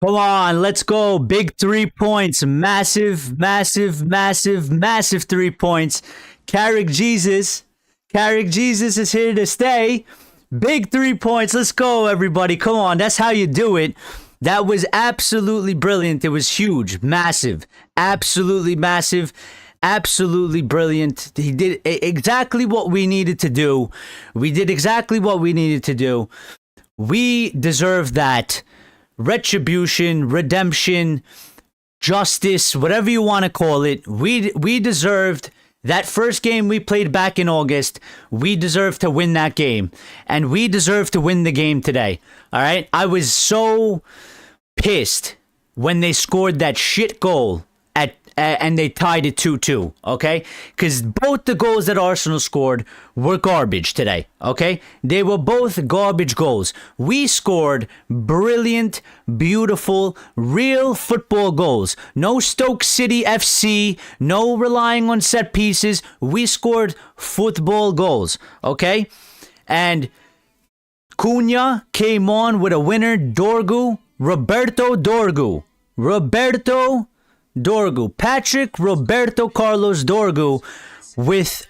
Come on, let's go. Big 3 points. Massive, massive, massive, massive 3 points. Carrick Jesus. Carrick Jesus is here to stay. Big 3 points. Let's go, everybody. Come on. That's how you do it. That was absolutely brilliant. It was huge, massive, absolutely massive, absolutely brilliant. He did exactly what we needed to do. We did exactly what we needed to do. We deserve that. Retribution, redemption, justice, whatever you want to call it. We deserved that first game we played back in August. We deserved to win that game, and we deserve to win the game today. All right, I was so pissed when they scored that shit goal and they tied it 2-2, okay? Because both the goals that Arsenal scored were garbage today, okay? They were both garbage goals. We scored brilliant, beautiful, real football goals. No Stoke City FC, no relying on set pieces. We scored football goals, okay? And Cunha came on with a winner, Roberto Patrick Roberto Carlos Drogu with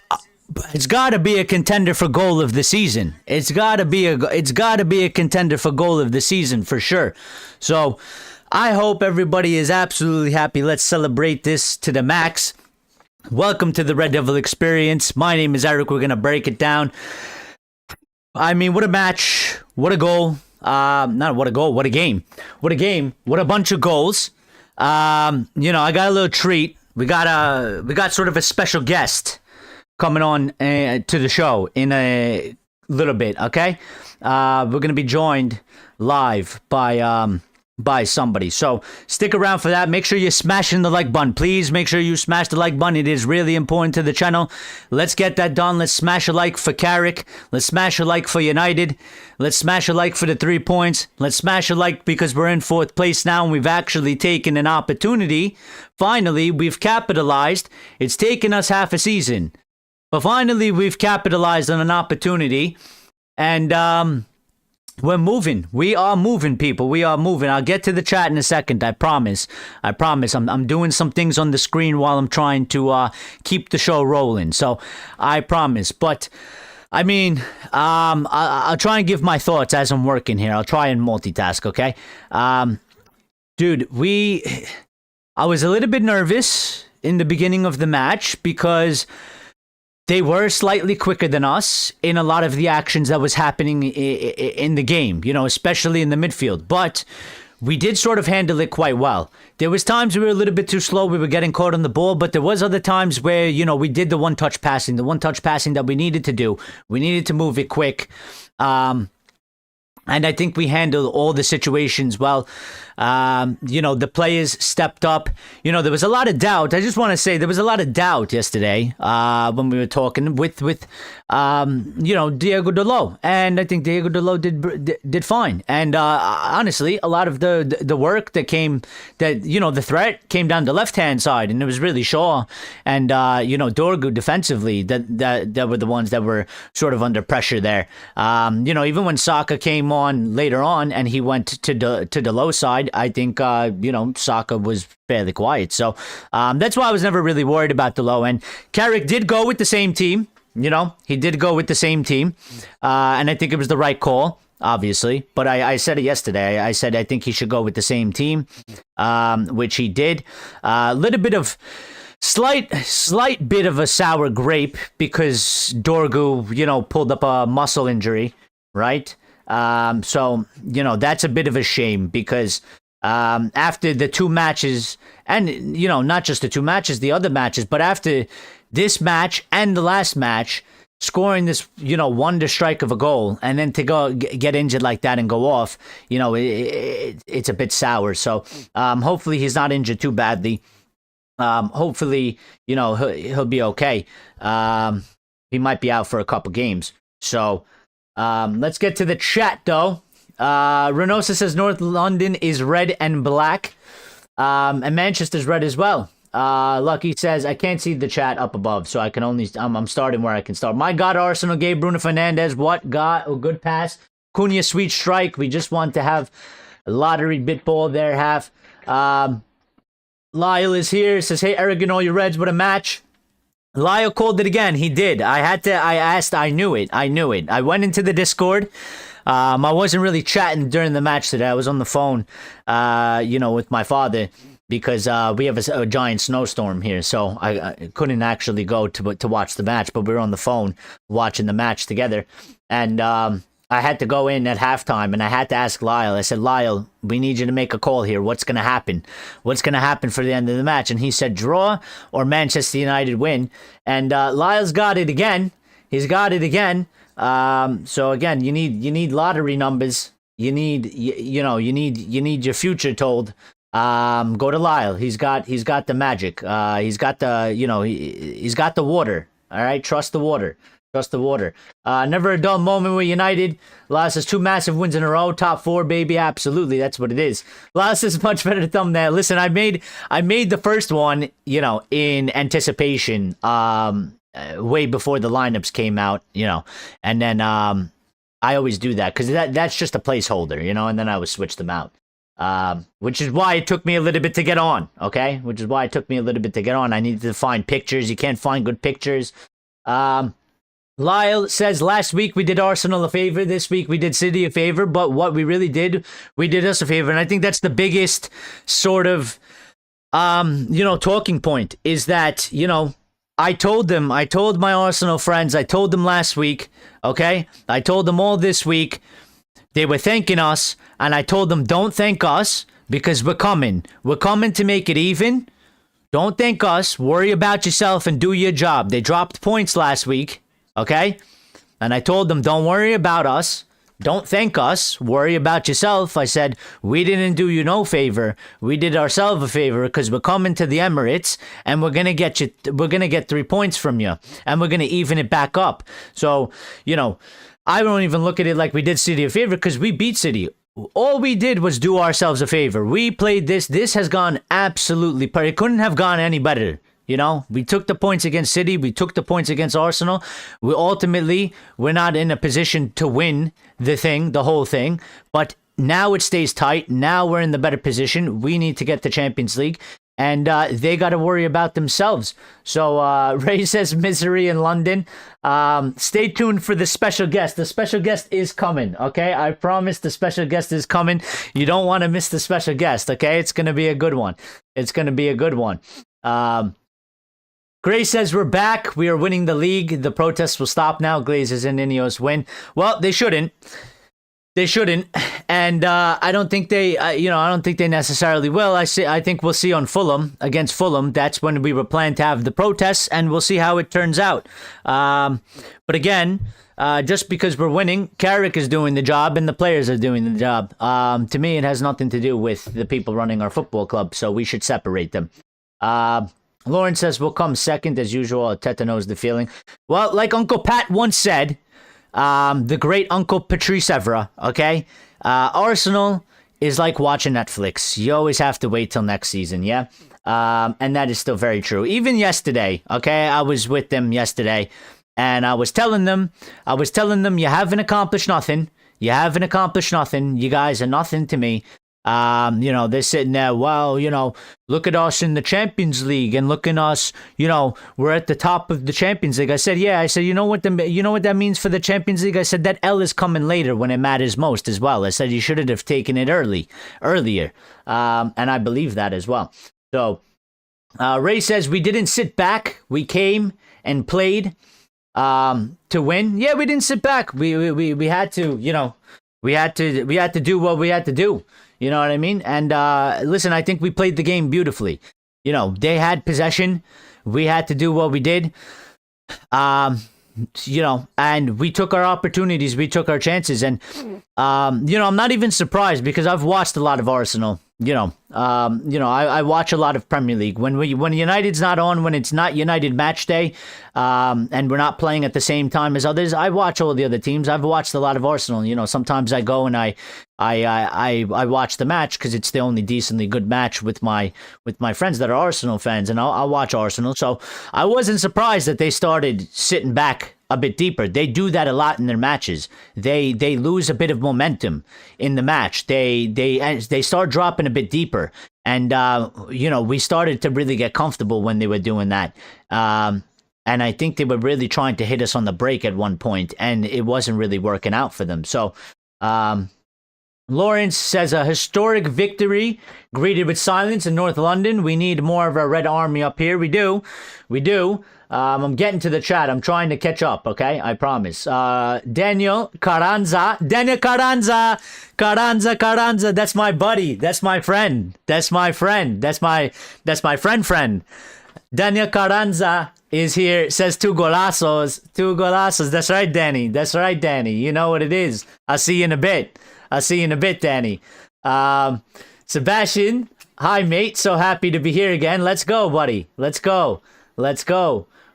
it's got to be a contender for goal of the season. It's got to be a contender for goal of the season for sure. So I hope everybody is absolutely happy. Let's celebrate this to the max. Welcome to the Red Devil experience. My name is Eric. We're going to break it down. I mean, what a match. What a goal. Not what a goal. What a game. What a game. What a bunch of goals. I got a little treat. We got sort of a special guest coming on to the show in a little bit. Okay, we're gonna be joined live by somebody. So stick around for that. Make sure you're smashing the like button. Please make sure you smash the like button. It is really important to the channel. Let's get that done. Let's smash a like for Carrick. Let's smash a like for United. Let's smash a like for the 3 points. Let's smash a like because we're in 4th place now and we've actually taken an opportunity. Finally, we've capitalized. It's taken us half a season. But finally, we've capitalized on an opportunity. And, we're moving. We are moving, people. We are moving. I'll get to the chat in a second. I promise. I'm doing some things on the screen while I'm trying to keep the show rolling. So I promise. But I mean, I'll try and give my thoughts as I'm working here. I'll try and multitask. Okay, dude. I was a little bit nervous in the beginning of the match because they were slightly quicker than us in a lot of the actions that was happening in the game, especially in the midfield. But we did sort of handle it quite well. There was times we were a little bit too slow. We were getting caught on the ball, but there was other times where, we did the one-touch passing that we needed to do. We needed to move it quick. And I think we handled all the situations well. The players stepped up. There was a lot of doubt. I just want to say there was a lot of doubt yesterday when we were talking with Diego Dalot. And I think Diego Dalot did fine. And honestly, a lot of the work the threat came down the left-hand side. And it was really Shaw and, Drogu defensively that were the ones that were sort of under pressure there. Even when Saka came on later on and he went to the low side, I think, Saka was fairly quiet. So that's why I was never really worried about the low end. Carrick did go with the same team. He did go with the same team. And I think it was the right call, obviously. But I said it yesterday. I said I think he should go with the same team, which he did. A little bit of slight bit of a sour grape because Drogu, pulled up a muscle injury, right? So, that's a bit of a shame because after the 2 matches and, not just the 2 matches, the other matches, but after this match and the last match, scoring this, wonder strike of a goal and then to go get injured like that and go off, it's a bit sour. So hopefully he's not injured too badly. Hopefully, he'll be okay. He might be out for a couple games. So let's get to the chat, though. Renosa says North London is red and black. And Manchester's red as well. Lucky says, I can't see the chat up above, so I can only, I'm starting where I can start. My God, Arsenal gave Bruno Fernandes what? Got a good pass. Cunha, sweet strike. We just want to have lottery bitball there, half. Lyle is here. Says, hey, Eric and all your Reds, what a match. Lyle called it again. He did. I knew it. I went into the Discord. I wasn't really chatting during the match today. I was on the phone, with my father because we have a giant snowstorm here. So I couldn't actually go to watch the match, but we were on the phone watching the match together. And I had to go in at halftime, and I had to ask Lyle. I said, Lyle, we need you to make a call here. What's going to happen? What's going to happen for the end of the match? And he said, draw or Manchester United win. And Lyle's got it again. He's got it again. So again, you need lottery numbers. You need your future told. Go to Lyle. He's got the magic. He's got the water. All right, trust the water. Trust the water. Never a dull moment with United. Lyle says 2 massive wins in a row. Top 4, baby. Absolutely. That's what it is. Lyle says much better to thumbnail. Listen, I made the first one, in anticipation, way before the lineups came out, and then, I always do that because that's just a placeholder, and then I would switch them out. Which is why it took me a little bit to get on. Okay. Which is why it took me a little bit to get on. I needed to find pictures. You can't find good pictures. Lyle says last week we did Arsenal a favor. This week we did City a favor. But what we really did, we did us a favor. And I think that's the biggest sort of, talking point is that, I told my Arsenal friends, I told them last week, okay? I told them all this week. They were thanking us. And I told them, don't thank us because we're coming. We're coming to make it even. Don't thank us. Worry about yourself and do your job. They dropped points last week. Okay? And I told them, don't worry about us. Don't thank us. Worry about yourself. I said, we didn't do you no favor. We did ourselves a favor because we're coming to the Emirates and we're going to get 3 points from you and we're going to even it back up. So, I don't even look at it like we did City a favor because we beat City. All we did was do ourselves a favor. We played this. This has gone absolutely perfect. It couldn't have gone any better. We took the points against City. We took the points against Arsenal. We're not in a position to win the whole thing. But now it stays tight. Now we're in the better position. We need to get the Champions League. And they got to worry about themselves. So Ray says misery in London. Stay tuned for the special guest. The special guest is coming, okay? I promise the special guest is coming. You don't want to miss the special guest, okay? It's going to be a good one. Gray says we're back. We are winning the league. The protests will stop now. Glazers and Ineos win. Well, they shouldn't. And I don't think they. I don't think they necessarily will. I think we'll see on Fulham against Fulham. That's when we were planning to have the protests, and we'll see how it turns out. But again, just because we're winning, Carrick is doing the job, and the players are doing the job. To me, it has nothing to do with the people running our football club. So we should separate them. Lauren says we'll come second as usual. Arteta knows the feeling. Well, like Uncle Pat once said, the great Uncle Patrice Evra, okay? Arsenal is like watching Netflix. You always have to wait till next season, yeah? And that is still very true. Even yesterday, okay? I was with them yesterday, and I was telling them, you haven't accomplished nothing. You haven't accomplished nothing. You guys are nothing to me. They're sitting there, well, look at us in the Champions League and look at us, we're at the top of the Champions League. I said, you know what that means for the Champions League? I said, that L is coming later when it matters most as well. I said, you should have taken it earlier. And I believe that as well. So, Ray says, we didn't sit back. We came and played, to win. Yeah, we didn't sit back. We had to, we had to do what we had to do. You know what I mean? And listen, I think we played the game beautifully. They had possession. We had to do what we did. And we took our opportunities. We took our chances. And, I'm not even surprised because I've watched a lot of Arsenal. I watch a lot of Premier League. When United's not on, when it's not United match day, and we're not playing at the same time as others, I watch all the other teams. I've watched a lot of Arsenal. Sometimes I go and I watch the match because it's the only decently good match with my friends that are Arsenal fans, and I'll watch Arsenal. So I wasn't surprised that they started sitting back a bit deeper. They do that a lot in their matches. They lose a bit of momentum in the match. They start dropping a bit deeper. And, we started to really get comfortable when they were doing that. And I think they were really trying to hit us on the break at one point, and it wasn't really working out for them. So, Lawrence says a historic victory greeted with silence in North London. We need more of our Red Army up here. We do. I'm getting to the chat. I'm trying to catch up, okay? I promise. Daniel Carranza. Carranza. That's my buddy. That's my friend. That's my friend. That's my friend. Daniel Carranza is here. Says 2 golazos. 2 golazos. That's right, Danny. You know what it is. I'll see you in a bit. Danny. Sebastian, hi, mate. So happy to be here again. Let's go, buddy. Let's go.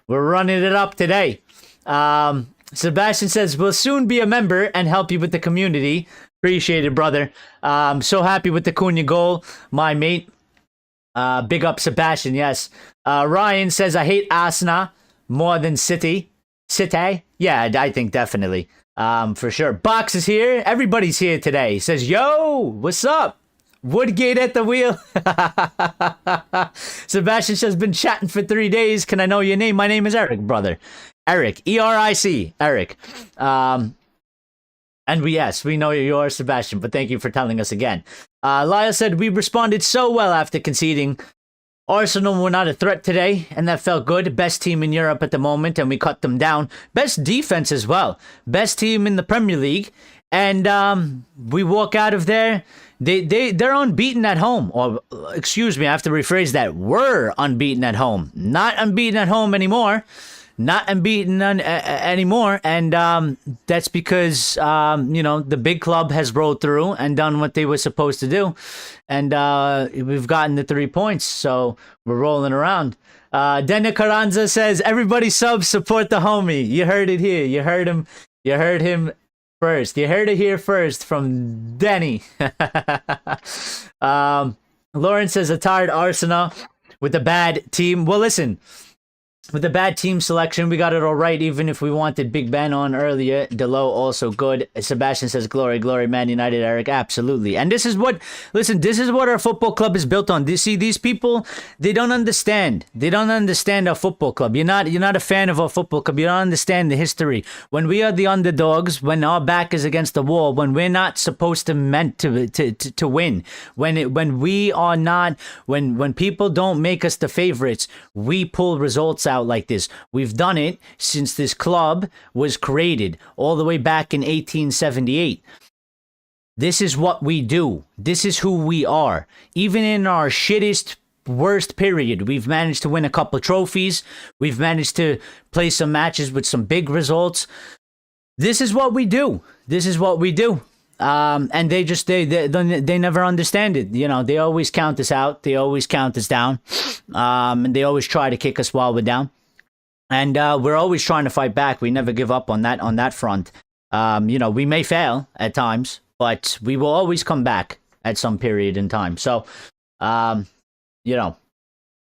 We're running it up today. Sebastian says, we'll soon be a member and help you with the community. Appreciate it, brother. So happy with the Cunha goal, my mate. Big up, Sebastian, yes. Ryan says, I hate Arsenal more than City. Yeah, I think definitely. For sure. Box is here. Everybody's here today. Says, yo, what's up? Woodgate at the wheel. Sebastian says, been chatting for 3 days. Can I know your name? My name is Eric, brother. Eric. E-R-I-C. Eric. And we know you are Sebastian, but thank you for telling us again. Lyle said, we responded so well after conceding. Arsenal were not a threat today, and that felt good. Best team in Europe at the moment, and we cut them down. Best defense as well. Best team in the Premier League. And we walk out of there. They're unbeaten at home. Or, excuse me, I have to rephrase that. We're unbeaten at home. Not unbeaten at home anymore. Not unbeaten anymore. And that's because, the big club has rolled through and done what they were supposed to do. And we've gotten the 3 points. So we're rolling around. Dena Carranza says, everybody support the homie. You heard it here. You heard him first. You heard it here first from Denny. Lawrence says, a tired Arsenal with a bad team. Well, listen. With the bad team selection, we got it all right, even if we wanted Big Ben on earlier. Delo also good. Sebastian says, glory, Man United, Eric. Absolutely. And this is what our football club is built on. You see, these people, they don't understand. They don't understand our football club. You're not a fan of our football club. You don't understand the history. When we are the underdogs, when our back is against the wall, when we're not supposed to meant to win, when people don't make us the favorites, we pull results out like this. We've done it since this club was created all the way back in 1878. This is what we do. This is who we are. Even in our shittest, worst period, we've managed to win a couple of trophies. We've managed to play some matches with some big results. This is what we do. And they never understand it. They always count us out. They always count us down. And they always try to kick us while we're down. And we're always trying to fight back. We never give up on that front. We may fail at times, but we will always come back at some period in time. So,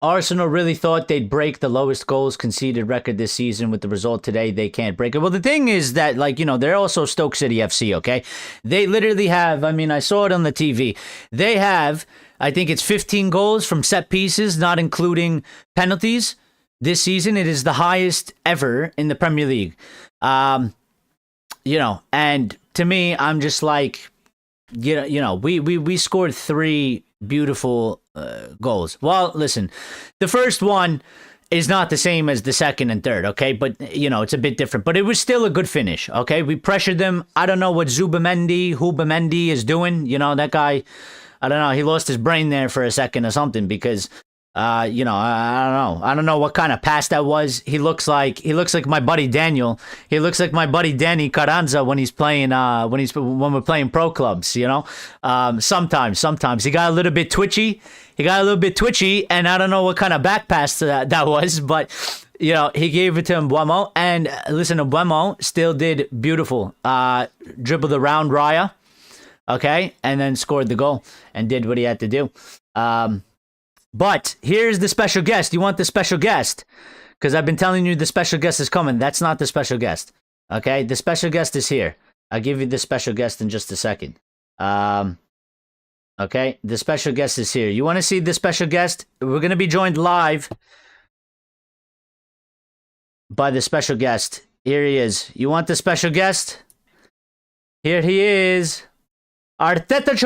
Arsenal really thought they'd break the lowest goals conceded record this season. With the result today, they can't break it. Well, the thing is that, they're also Stoke City FC, okay? They literally have, I saw it on the TV. They have, I think it's 15 goals from set pieces, not including penalties. This season, it is the highest ever in the Premier League. And to me, I'm just like, we scored 3 beautiful goals. Well, listen, the first one is not the same as the second and third, okay? But, it's a bit different. But it was still a good finish, okay? We pressured them. I don't know what Zubamendi is doing. That guy, I don't know. He lost his brain there for a second or something because... I don't know. I don't know what kind of pass that was. He looks like my buddy Daniel. He looks like my buddy Danny Carranza when he's playing when we're playing pro clubs, Sometimes he got a little bit twitchy. And I don't know what kind of back pass that was, but he gave it to Mbeumo, and listen, Mbeumo still did beautiful. Dribbled around Raya, okay, and then scored the goal and did what he had to do. But here's the special guest. You want the special guest? Because I've been telling you the special guest is coming. That's not the special guest. Okay, the special guest is here. I'll give you the special guest in just a second. Okay, the special guest is here. You want to see the special guest? We're going to be joined live by the special guest. Here he is. You want the special guest? Here he is. Arteta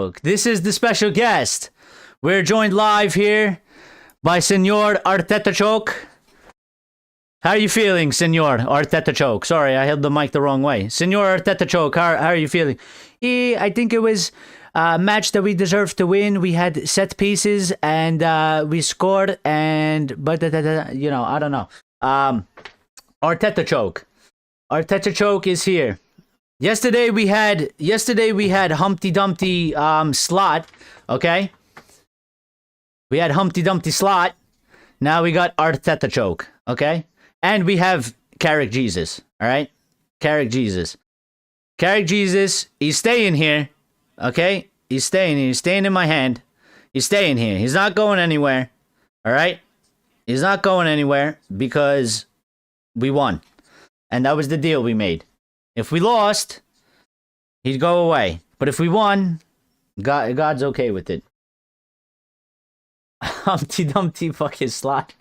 Choke! This is the special guest. We're joined live here by Senor Arteta Choke. How are you feeling, Senor Arteta Choke? Sorry, I held the mic the wrong way. Senor Arteta Choke, how are you feeling? I think it was a match that we deserved to win. We had set pieces and we scored, but you know, I don't know. Arteta Choke. Arteta Choke is here. Yesterday we had Humpty Dumpty slot, okay? We had Humpty Dumpty slot. Now we got Arteta Choke, okay? And we have Carrick Jesus, all right? Carrick Jesus. Carrick Jesus, he's staying here, okay? He's staying here. He's staying in my hand. He's staying here. He's not going anywhere, all right? He's not going anywhere because we won. And that was the deal we made. If we lost, he'd go away. But if we won, God's okay with it. Humpty Dumpty fucking slot.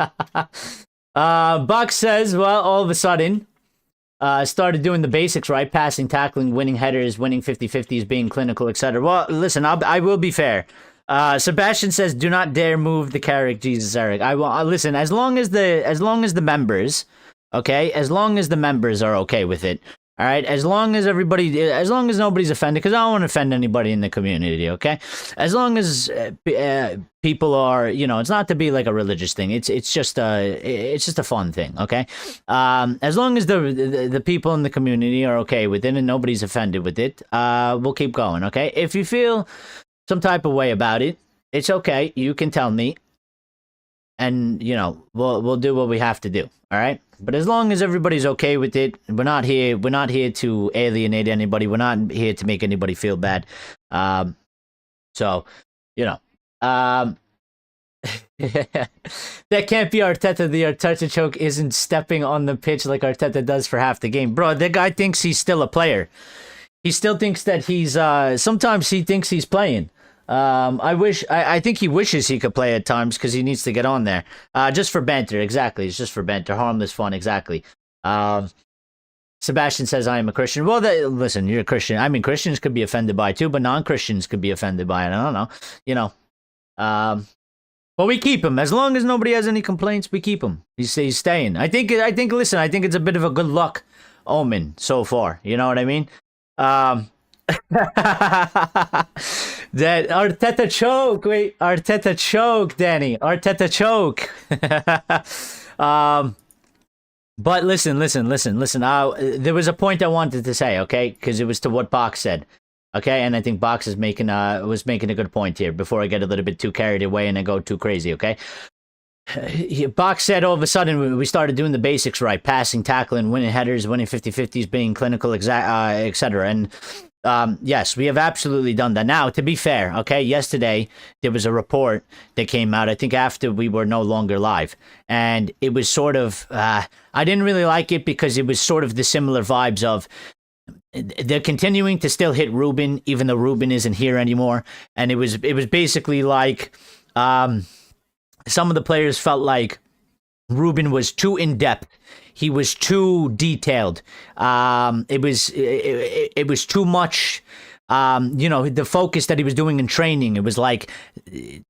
Buck says, well, all of a sudden, started doing the basics right, passing, tackling, winning headers, winning 50-50s, being clinical, etc. Well, listen, I will be fair. Sebastian says, do not dare move the Carrick Jesus Eric. I will listen, as long as the members, okay, as long as the members are okay with it. All right, as long as nobody's offended, because I don't want to offend anybody in the community, okay? As long as people are, you know, it's not to be like a religious thing. It's just a fun thing, okay? As long as the people in the community are okay with it and nobody's offended with it, we'll keep going, okay? If you feel some type of way about it, it's okay. You can tell me, and you know, we'll do what we have to do, all right? But as long as everybody's okay with it, we're not here to alienate anybody. We're not here to make anybody feel bad. So, you know, that can't be Arteta. The Arteta Choke isn't stepping on the pitch like Arteta does for half the game. Bro, the guy thinks he's still a player. He still thinks that he's, sometimes he thinks he's playing. I think he wishes he could play at times because he needs to get on there. Just for banter, exactly. It's just for banter, harmless fun, exactly. Sebastian says, I am a Christian. Well, listen, you're a Christian. I mean, Christians could be offended by it too, but non-Christians could be offended by it. I don't know, you know. But we keep him. As long as nobody has any complaints, we keep him. He's staying. I think, listen, I think it's a bit of a good luck omen so far. You know what I mean? That Arteta Choke. Wait, Arteta Choke, Danny. Arteta Choke. But listen. There was a point I wanted to say, okay? Because it was to what Box said. Okay, and I think Box is was making a good point here before I get a little bit too carried away and I go too crazy, okay? Box said all of a sudden we started doing the basics right, passing, tackling, winning headers, winning 50-50s, being clinical, etc. And yes, we have absolutely done that. Now, to be fair, okay, yesterday there was a report that came out, I think after we were no longer live. And it was sort of, I didn't really like it because it was sort of the similar vibes of, they're continuing to still hit Ruben, even though Ruben isn't here anymore. And it was basically like, some of the players felt like Ruben was too in-depth. He was too detailed. It was too much, you know, the focus that he was doing in training. It was like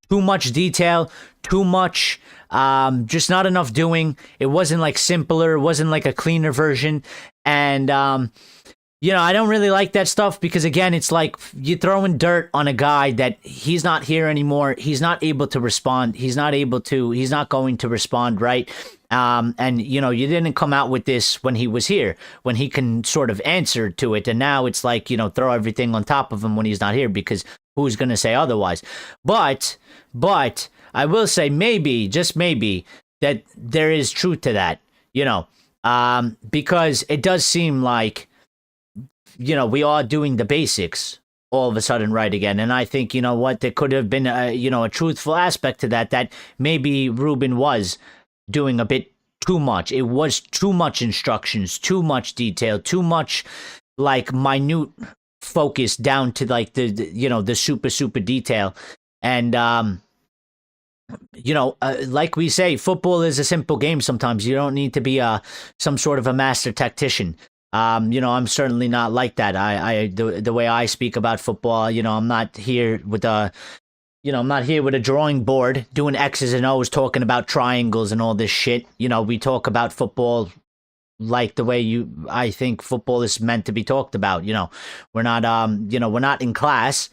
too much detail, too much, just not enough doing. It wasn't like simpler. It wasn't like a cleaner version. And, you know, I don't really like that stuff because, again, it's like you're throwing dirt on a guy that he's not here anymore. He's not able to respond. He's not going to respond, right? And, you know, you didn't come out with this when he was here, when he can sort of answer to it. And now it's like, you know, throw everything on top of him when he's not here because who's going to say otherwise? But I will say maybe, just maybe, that there is truth to that, you know, because it does seem like, you know, we are doing the basics, all of a sudden right again. And I think, you know what, there could have been a truthful aspect to that maybe Ruben was doing a bit too much. It was too much instructions, too much detail, too much like minute focus down to like the super detail. And like we say, football is a simple game sometimes. You don't need to be some sort of a master tactician. I'm certainly not like that. The way I speak about football, I'm not here with a drawing board doing X's and O's talking about triangles and all this shit. We talk about football like the way I think football is meant to be talked about. We're not in class.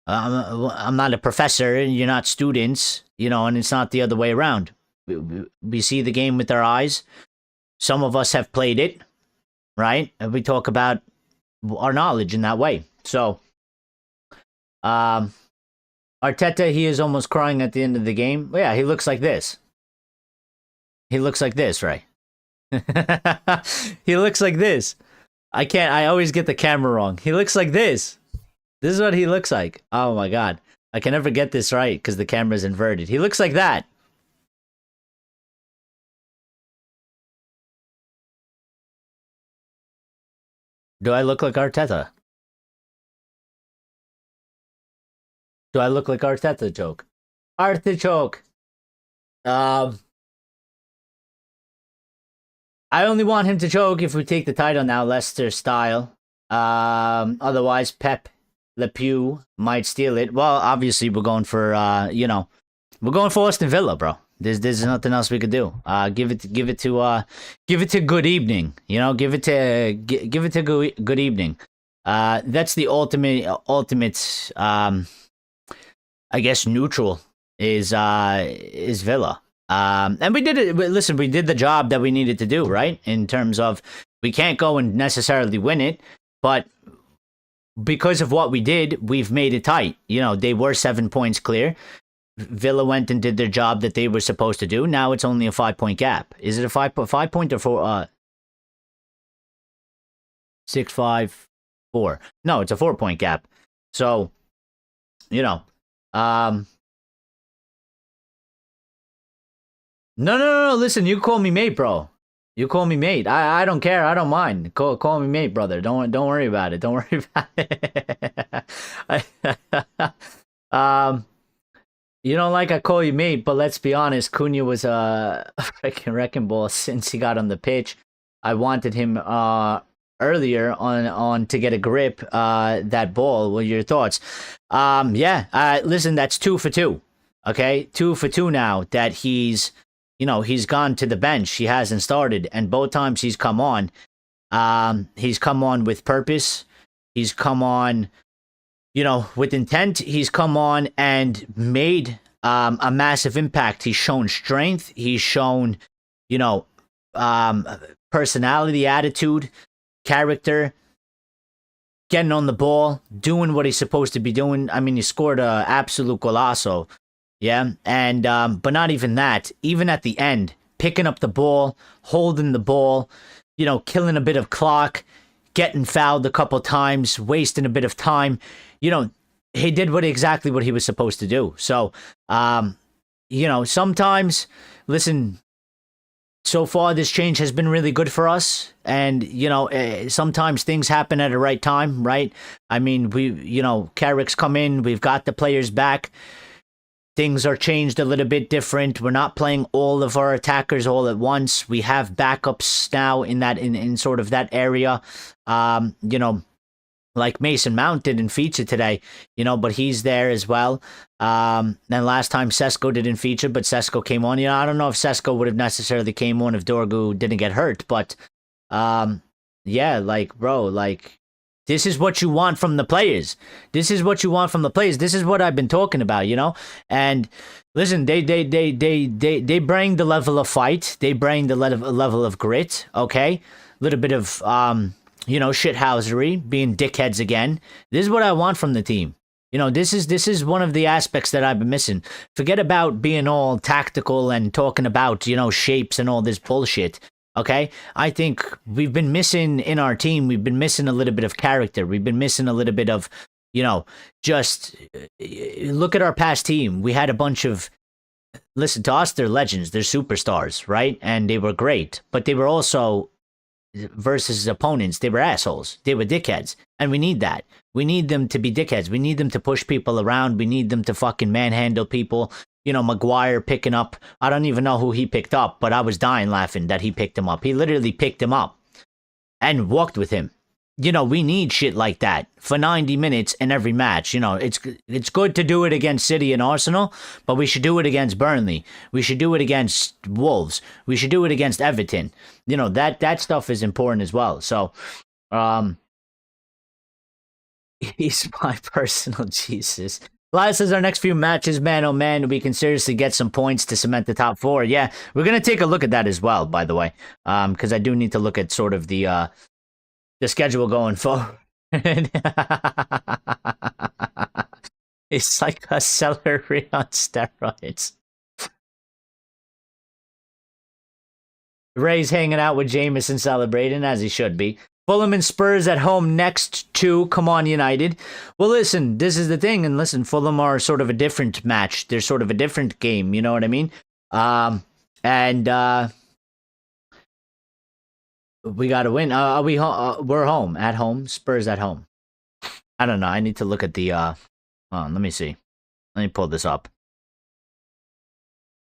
I'm not a professor, you're not students, and it's not the other way around. We see the game with our eyes. Some of us have played it, right? And we talk about our knowledge in that way. So, Arteta, he is almost crying at the end of the game. Yeah, he looks like this. He looks like this, right? He looks like this. I always get the camera wrong. He looks like this. This is what he looks like. Oh my god. I can never get this right because the camera's inverted. He looks like that. Do I look like Arteta? Do I look like Arteta joke? Artichoke. I only want him to choke if we take the title now, Leicester style. Otherwise, Pep Le Pew might steal it. Well, obviously, we're going for we're going for Aston Villa, bro. There's nothing else we could do. Give it to good evening. Give it to good evening. That's the ultimate. I guess neutral is Villa. And we did it. Listen, we did the job that we needed to do, right? In terms of we can't go and necessarily win it, but because of what we did, we've made it tight. They were 7 points clear. Villa went and did their job that they were supposed to do. Now it's only a 5-point gap. Is it a 5 point or 4? 6, 5, 4. No, it's a 4-point gap. So, No. Listen, you call me mate, bro. You call me mate. I don't care. I don't mind. Call me mate, brother. Don't worry about it. Don't worry about it. You don't like I call you mate, but let's be honest. Cunha was a freaking wrecking ball since he got on the pitch. I wanted him earlier on to get a grip that ball. What are your thoughts? Listen, that's 2 for 2. Okay, 2 for 2 now that he's gone to the bench. He hasn't started, and both times he's come on with purpose. He's come on, with intent. He's come on and made a massive impact. He's shown strength. He's shown, personality, attitude, character, getting on the ball, doing what he's supposed to be doing. I mean, he scored a absolute golazo. Yeah, and but not even that. Even at the end, picking up the ball, holding the ball, killing a bit of clock, getting fouled a couple times, wasting a bit of time. He did exactly what he was supposed to do. So, sometimes, listen, so far this change has been really good for us, and sometimes things happen at the right time, right? I mean, Carrick's come in, we've got the players back. Things are changed a little bit different. We're not playing all of our attackers all at once. We have backups now in sort of that area. Like Mason Mount didn't feature today, but he's there as well. And last time Sesko didn't feature, but Sesko came on. I don't know if Sesko would have necessarily came on if Drogu didn't get hurt, but this is what you want from the players. This is what you want from the players. This is what I've been talking about, And listen, they bring the level of fight. They bring the level of grit. Okay, a little bit of shithousery, being dickheads again. This is what I want from the team. This is one of the aspects that I've been missing. Forget about being all tactical and talking about shapes and all this bullshit. Okay, I think we've been missing in our team. We've been missing a little bit of character. We've been missing a little bit of You know, just look at our past team. We had a bunch of, listen, to us, they're legends, they're superstars, right? And they were great, but they were also, versus opponents, they were assholes. They were dickheads. And we need that. We need them to be dickheads. We need them to push people around. We need them to fucking manhandle people. You know, Maguire picking up, I don't even know who he picked up, but I was dying laughing that he picked him up. He literally picked him up and walked with him. You know, we need shit like that for 90 minutes in every match. You know, it's good to do it against City and Arsenal, but we should do it against Burnley. We should do it against Wolves. We should do it against Everton. You know, that stuff is important as well. So, he's my personal Jesus. Elias says our next few matches, man, oh man, we can seriously get some points to cement the top four. Yeah, we're going to take a look at that as well, by the way, because I do need to look at sort of the schedule going forward. It's like a celery on steroids. Ray's hanging out with Jameson celebrating, as he should be. Fulham and Spurs at home next to Come On United. Well, listen, this is the thing. And listen, Fulham are sort of a different match. They're sort of a different game. You know what I mean? We got to win. We're home. At home. Spurs at home. I don't know. I need to look at the... hold on, let me see. Let me pull this up.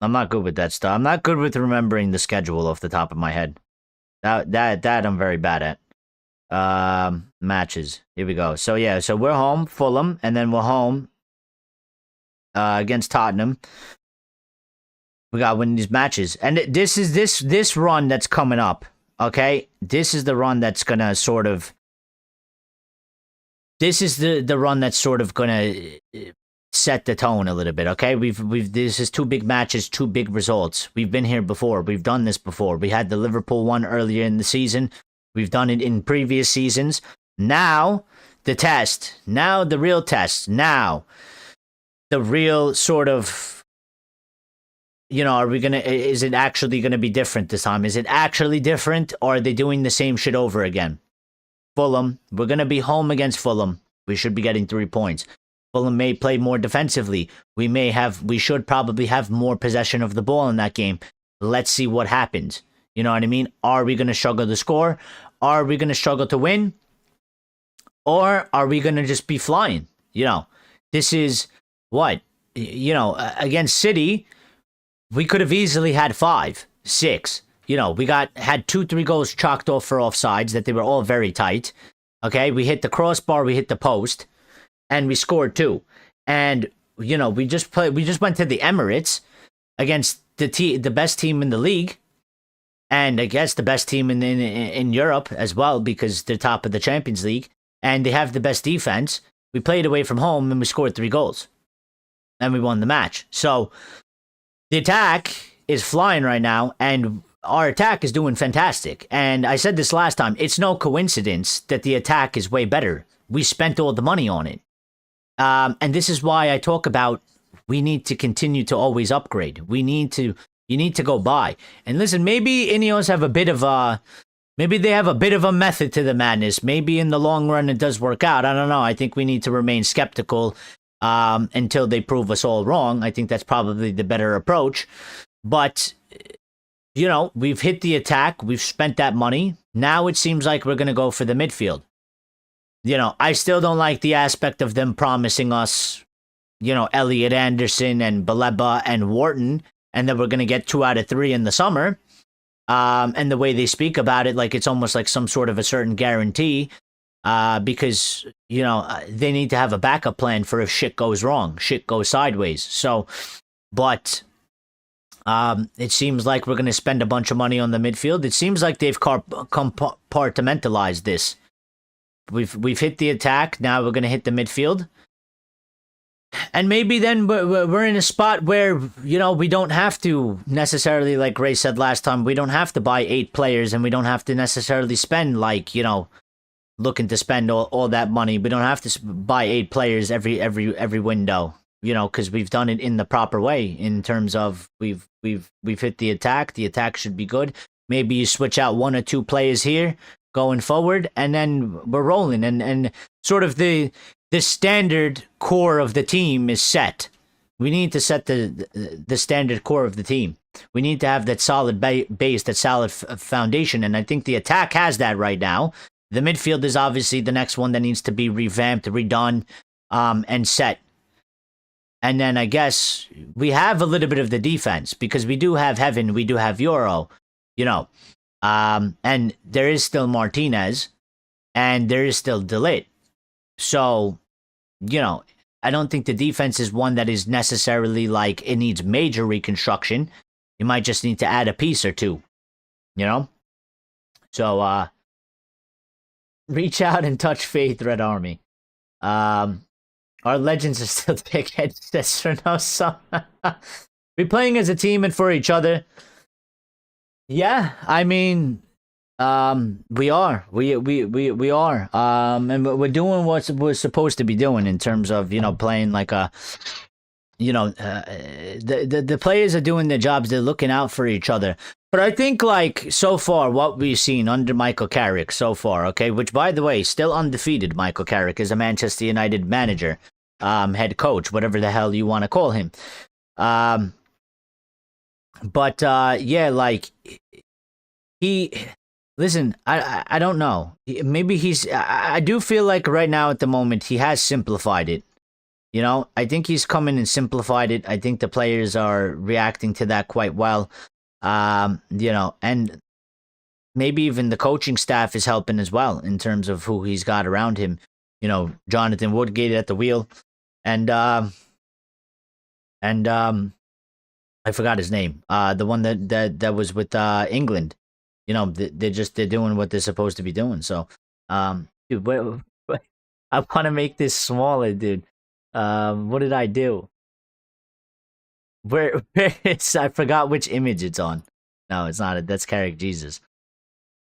I'm not good with that stuff. I'm not good with remembering the schedule off the top of my head. That I'm very bad at. Matches. Here we go. So yeah, so we're home, Fulham, and then we're home against Tottenham. We got to win these matches. And this is this run that's coming up. Okay? This is the run that's going to sort of... This is the run that's sort of going to set the tone a little bit, okay? This is two big matches, two big results. We've been here before. We've done this before. We had the Liverpool one earlier in the season. We've done it in previous seasons. Now, the test. Now, the real test. Now, the real sort of... You know, is it actually gonna be different this time? Is it actually different, or are they doing the same shit over again? Fulham, we're gonna be home against Fulham. We should be getting 3 points. Fulham may play more defensively. We should probably have more possession of the ball in that game. Let's see what happens. You know what I mean? Are we gonna struggle to score? Are we gonna struggle to win? Or are we gonna just be flying? You know, this is what, you know, against City, we could have easily had 5, 6. You know, we had 2-3 goals chalked off for offsides that they were all very tight. Okay, we hit the crossbar, we hit the post, and we scored 2. And you know, we just went to the Emirates against the best team in the league, and I guess the best team in Europe as well, because they're top of the Champions League, and they have the best defense. We played away from home and we scored 3 goals, and we won the match. So the attack is flying right now, and our attack is doing fantastic. And I said this last time, it's no coincidence that the attack is way better. We spent all the money on it. And this is why I talk about we need to continue to always upgrade. You need to go buy. And listen, maybe Ineos have a bit of a... Maybe they have a bit of a method to the madness. Maybe in the long run it does work out. I don't know. I think we need to remain skeptical until they prove us all wrong. I think that's probably the better approach. But, you know, we've hit the attack. We've spent that money. Now it seems like we're going to go for the midfield. You know, I still don't like the aspect of them promising us, you know, Elliot Anderson and Baleba and Wharton, and that we're going to get 2 out of 3 in the summer. And the way they speak about it, like it's almost like some sort of a certain guarantee. Because, you know, they need to have a backup plan for if shit goes wrong, shit goes sideways. So, but it seems like we're going to spend a bunch of money on the midfield. It seems like they've compartmentalized this. We've hit the attack. Now we're going to hit the midfield. And maybe then we're in a spot where, you know, we don't have to necessarily, like Ray said last time, we don't have to buy 8 players, and we don't have to necessarily spend, like, you know, looking to spend all that money. We don't have to buy 8 players every window, you know, because we've done it in the proper way in terms of we've hit the attack. The attack should be good. Maybe you switch out 1 or 2 players here going forward, and then we're rolling. And sort of the the standard core of the team is set. We need to set the standard core of the team. We need to have that solid base, that solid foundation, and I think the attack has that right now. The midfield is obviously the next one that needs to be revamped, redone, and set. And then I guess we have a little bit of the defense because we do have Heaven, we do have Euro, and there is still Martinez, and there is still De Ligt. So, I don't think the defense is one that is necessarily like it needs major reconstruction. You might just need to add a piece or two, So, reach out and touch Faith, Red Army. Our legends are still big headsets for no some. We're playing as a team and for each other. Yeah, I mean, we are. We are. And we're doing what we're supposed to be doing in terms of, playing like a, the players are doing their jobs. They're looking out for each other. But I think, like, so far, what we've seen under Michael Carrick so far, okay, which, by the way, still undefeated, Michael Carrick is a Manchester United manager, head coach, whatever the hell you want to call him. But yeah, like, listen, I don't know. Maybe I do feel like right now at the moment he has simplified it. I think he's come in and simplified it. I think the players are reacting to that quite well. And maybe even the coaching staff is helping as well in terms of who he's got around him. Jonathan Woodgate at the wheel, and I forgot his name. The one that was with England. They're doing what they're supposed to be doing. So, dude, I want to make this smaller, dude. What did I do? Where it's, I forgot which image it's on. No, it's not. That's Carrick Jesus.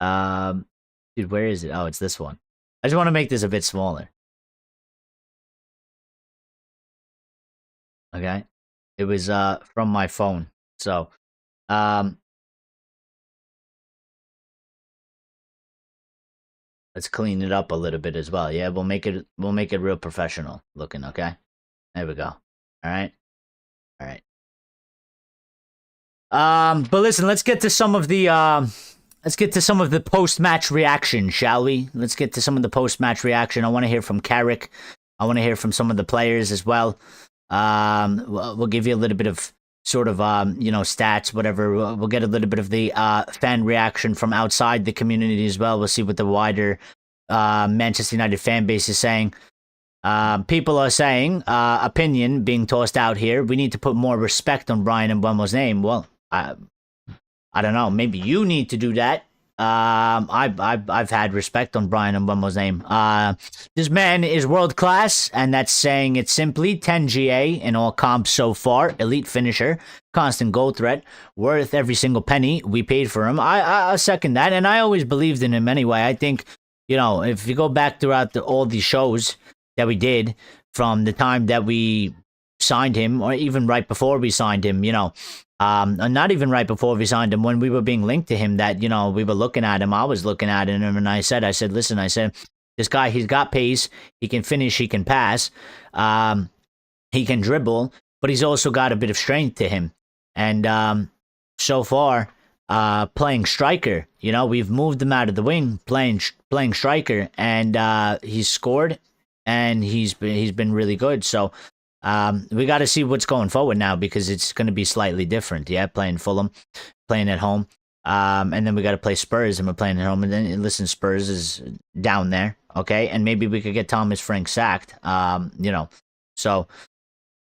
Dude, where is it? Oh, it's this one. I just want to make this a bit smaller. Okay. It was from my phone. So, let's clean it up a little bit as well. Yeah, we'll make it real professional looking, okay? There we go. All right. But listen, let's get to some of the post-match reaction, shall we? Let's get to some of the post-match reaction. I want to hear from Carrick. I want to hear from some of the players as well. We'll give you a little bit of sort of stats, whatever. We'll get a little bit of the fan reaction from outside the community as well. We'll see what the wider Manchester United fan base is saying. People are saying opinion being tossed out here. We need to put more respect on Brian Mbeumo's name. Well, I don't know. Maybe you need to do that. I've had respect on Brian Mbeumo's name. This man is world class, and that's saying it simply. 10 GA in all comps so far. Elite finisher, constant goal threat, worth every single penny we paid for him. I second that, and I always believed in him anyway. I think if you go back throughout all these shows that we did from the time that we signed him, or even right before we signed him, not even right before we signed him, when we were being linked to him, that, we were looking at him, I was looking at him, and I said, listen, this guy, he's got pace, he can finish, he can pass, he can dribble, but he's also got a bit of strength to him. And so far, playing striker, we've moved him out of the wing, playing striker, and he's scored, and he's been really good. So we got to see what's going forward now, because it's going to be slightly different. Yeah, playing Fulham, playing at home, and then we got to play Spurs, and we're playing at home. And then listen, Spurs is down there, okay, and maybe we could get Thomas Frank sacked. So.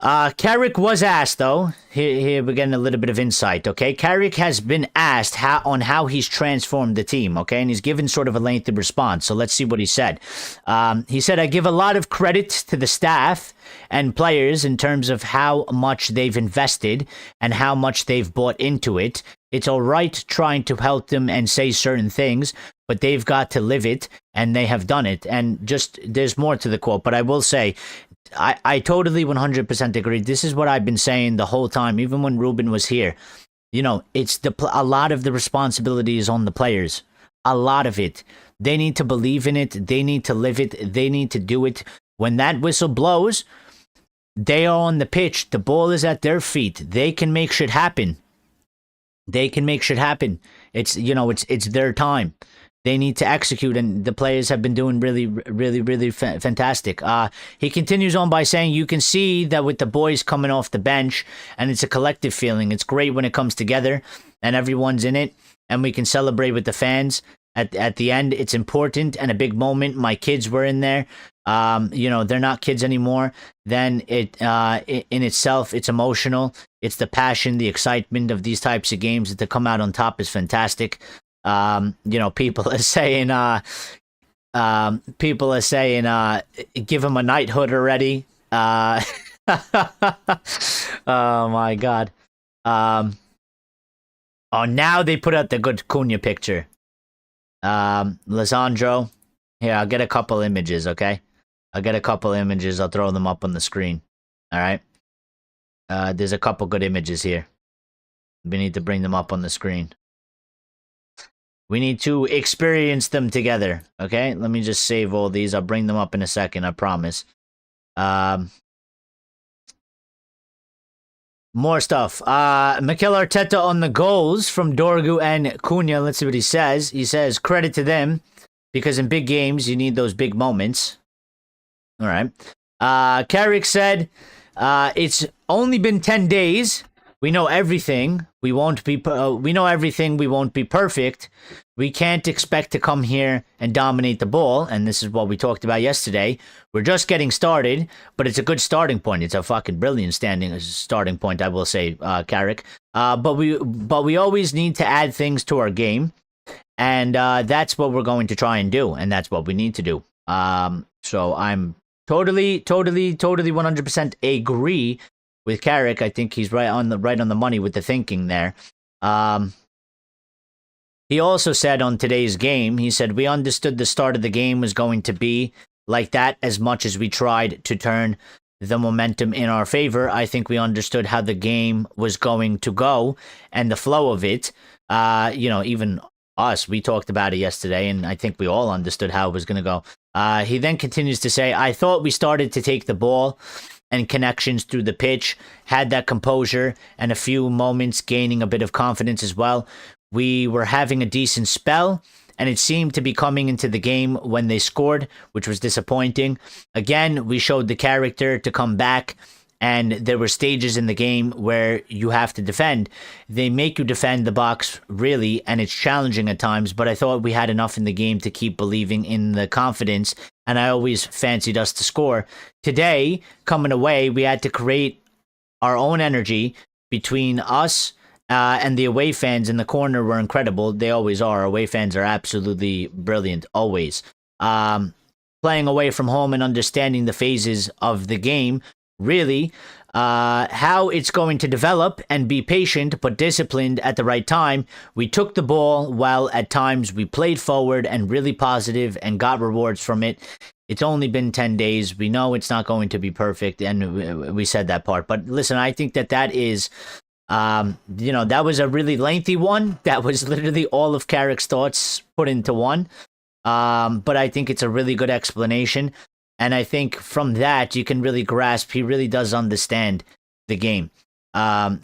Carrick was asked, though. Here we're getting a little bit of insight, okay? Carrick has been asked how he's transformed the team, okay? And he's given sort of a lengthy response, so let's see what he said. He said, I give a lot of credit to the staff and players in terms of how much they've invested and how much they've bought into it. It's all right trying to help them and say certain things, but they've got to live it, and they have done it. And just, there's more to the quote, but I will say, I totally 100% agree. This is what I've been saying the whole time, even when Ruben was here. It's a lot of the responsibility is on the players. A lot of it. They need to believe in it. They need to live it. They need to do it. When that whistle blows, they are on the pitch. The ball is at their feet. They can make shit happen. They can make shit happen. It's, you know, it's their time. They need to execute, and the players have been doing really fantastic. He continues on by saying, you can see that with the boys coming off the bench, and it's a collective feeling. It's great when it comes together, and everyone's in it, and we can celebrate with the fans. At the end, it's important and a big moment. My kids were in there. You know, they're not kids anymore. Then in itself, it's emotional. It's the passion, the excitement of these types of games. To come out on top is fantastic. You know, people are saying, give him a knighthood already. Oh my God. Oh, now they put out the good Cunha picture. Lisandro, here, I'll get a couple images, okay? I'll get a couple images. I'll throw them up on the screen. All right? There's a couple good images here. We need to bring them up on the screen. We need to experience them together, okay? Let me just save all these. I'll bring them up in a second, I promise. More stuff. Mikel Arteta on the goals from Drogu and Cunha. Let's see what he says. He says, credit to them, because in big games, you need those big moments. All right. Carrick said, it's only been 10 days. We know everything. We know everything. We won't be perfect. We can't expect to come here and dominate the ball. And this is what we talked about yesterday. We're just getting started, but it's a good starting point. It's a fucking brilliant starting point, I will say, Carrick. But we always need to add things to our game. And that's what we're going to try and do. And that's what we need to do. So I'm totally 100% agree with Carrick. I think he's right on the money with the thinking there. He also said on today's game, he said, we understood the start of the game was going to be like that as much as we tried to turn the momentum in our favor. I think we understood how the game was going to go and the flow of it. You know, even us, we talked about it yesterday, and I think we all understood how it was going to go. He then continues to say, I thought we started to take the ball and connections through the pitch, had that composure and a few moments gaining a bit of confidence as well. We were having a decent spell, and it seemed to be coming into the game when they scored, which was disappointing. Again, we showed the character to come back, and there were stages in the game where you have to defend. They make you defend the box, really, and it's challenging at times, but I thought we had enough in the game to keep believing in the confidence, and I always fancied us to score. Today, coming away, we had to create our own energy between us and the away fans in the corner were incredible. They always are. Away fans are absolutely brilliant, always. Playing away from home and understanding the phases of the game, really, how it's going to develop, and be patient but disciplined at the right time. We took the ball while at times we played forward and really positive and got rewards from it. It's only been 10 days. We know it's not going to be perfect, and we said that part. But listen, I think that is... you know, that was a really lengthy one. That was literally all of Carrick's thoughts put into one. But I think it's a really good explanation. And I think from that, you can really grasp, he really does understand the game.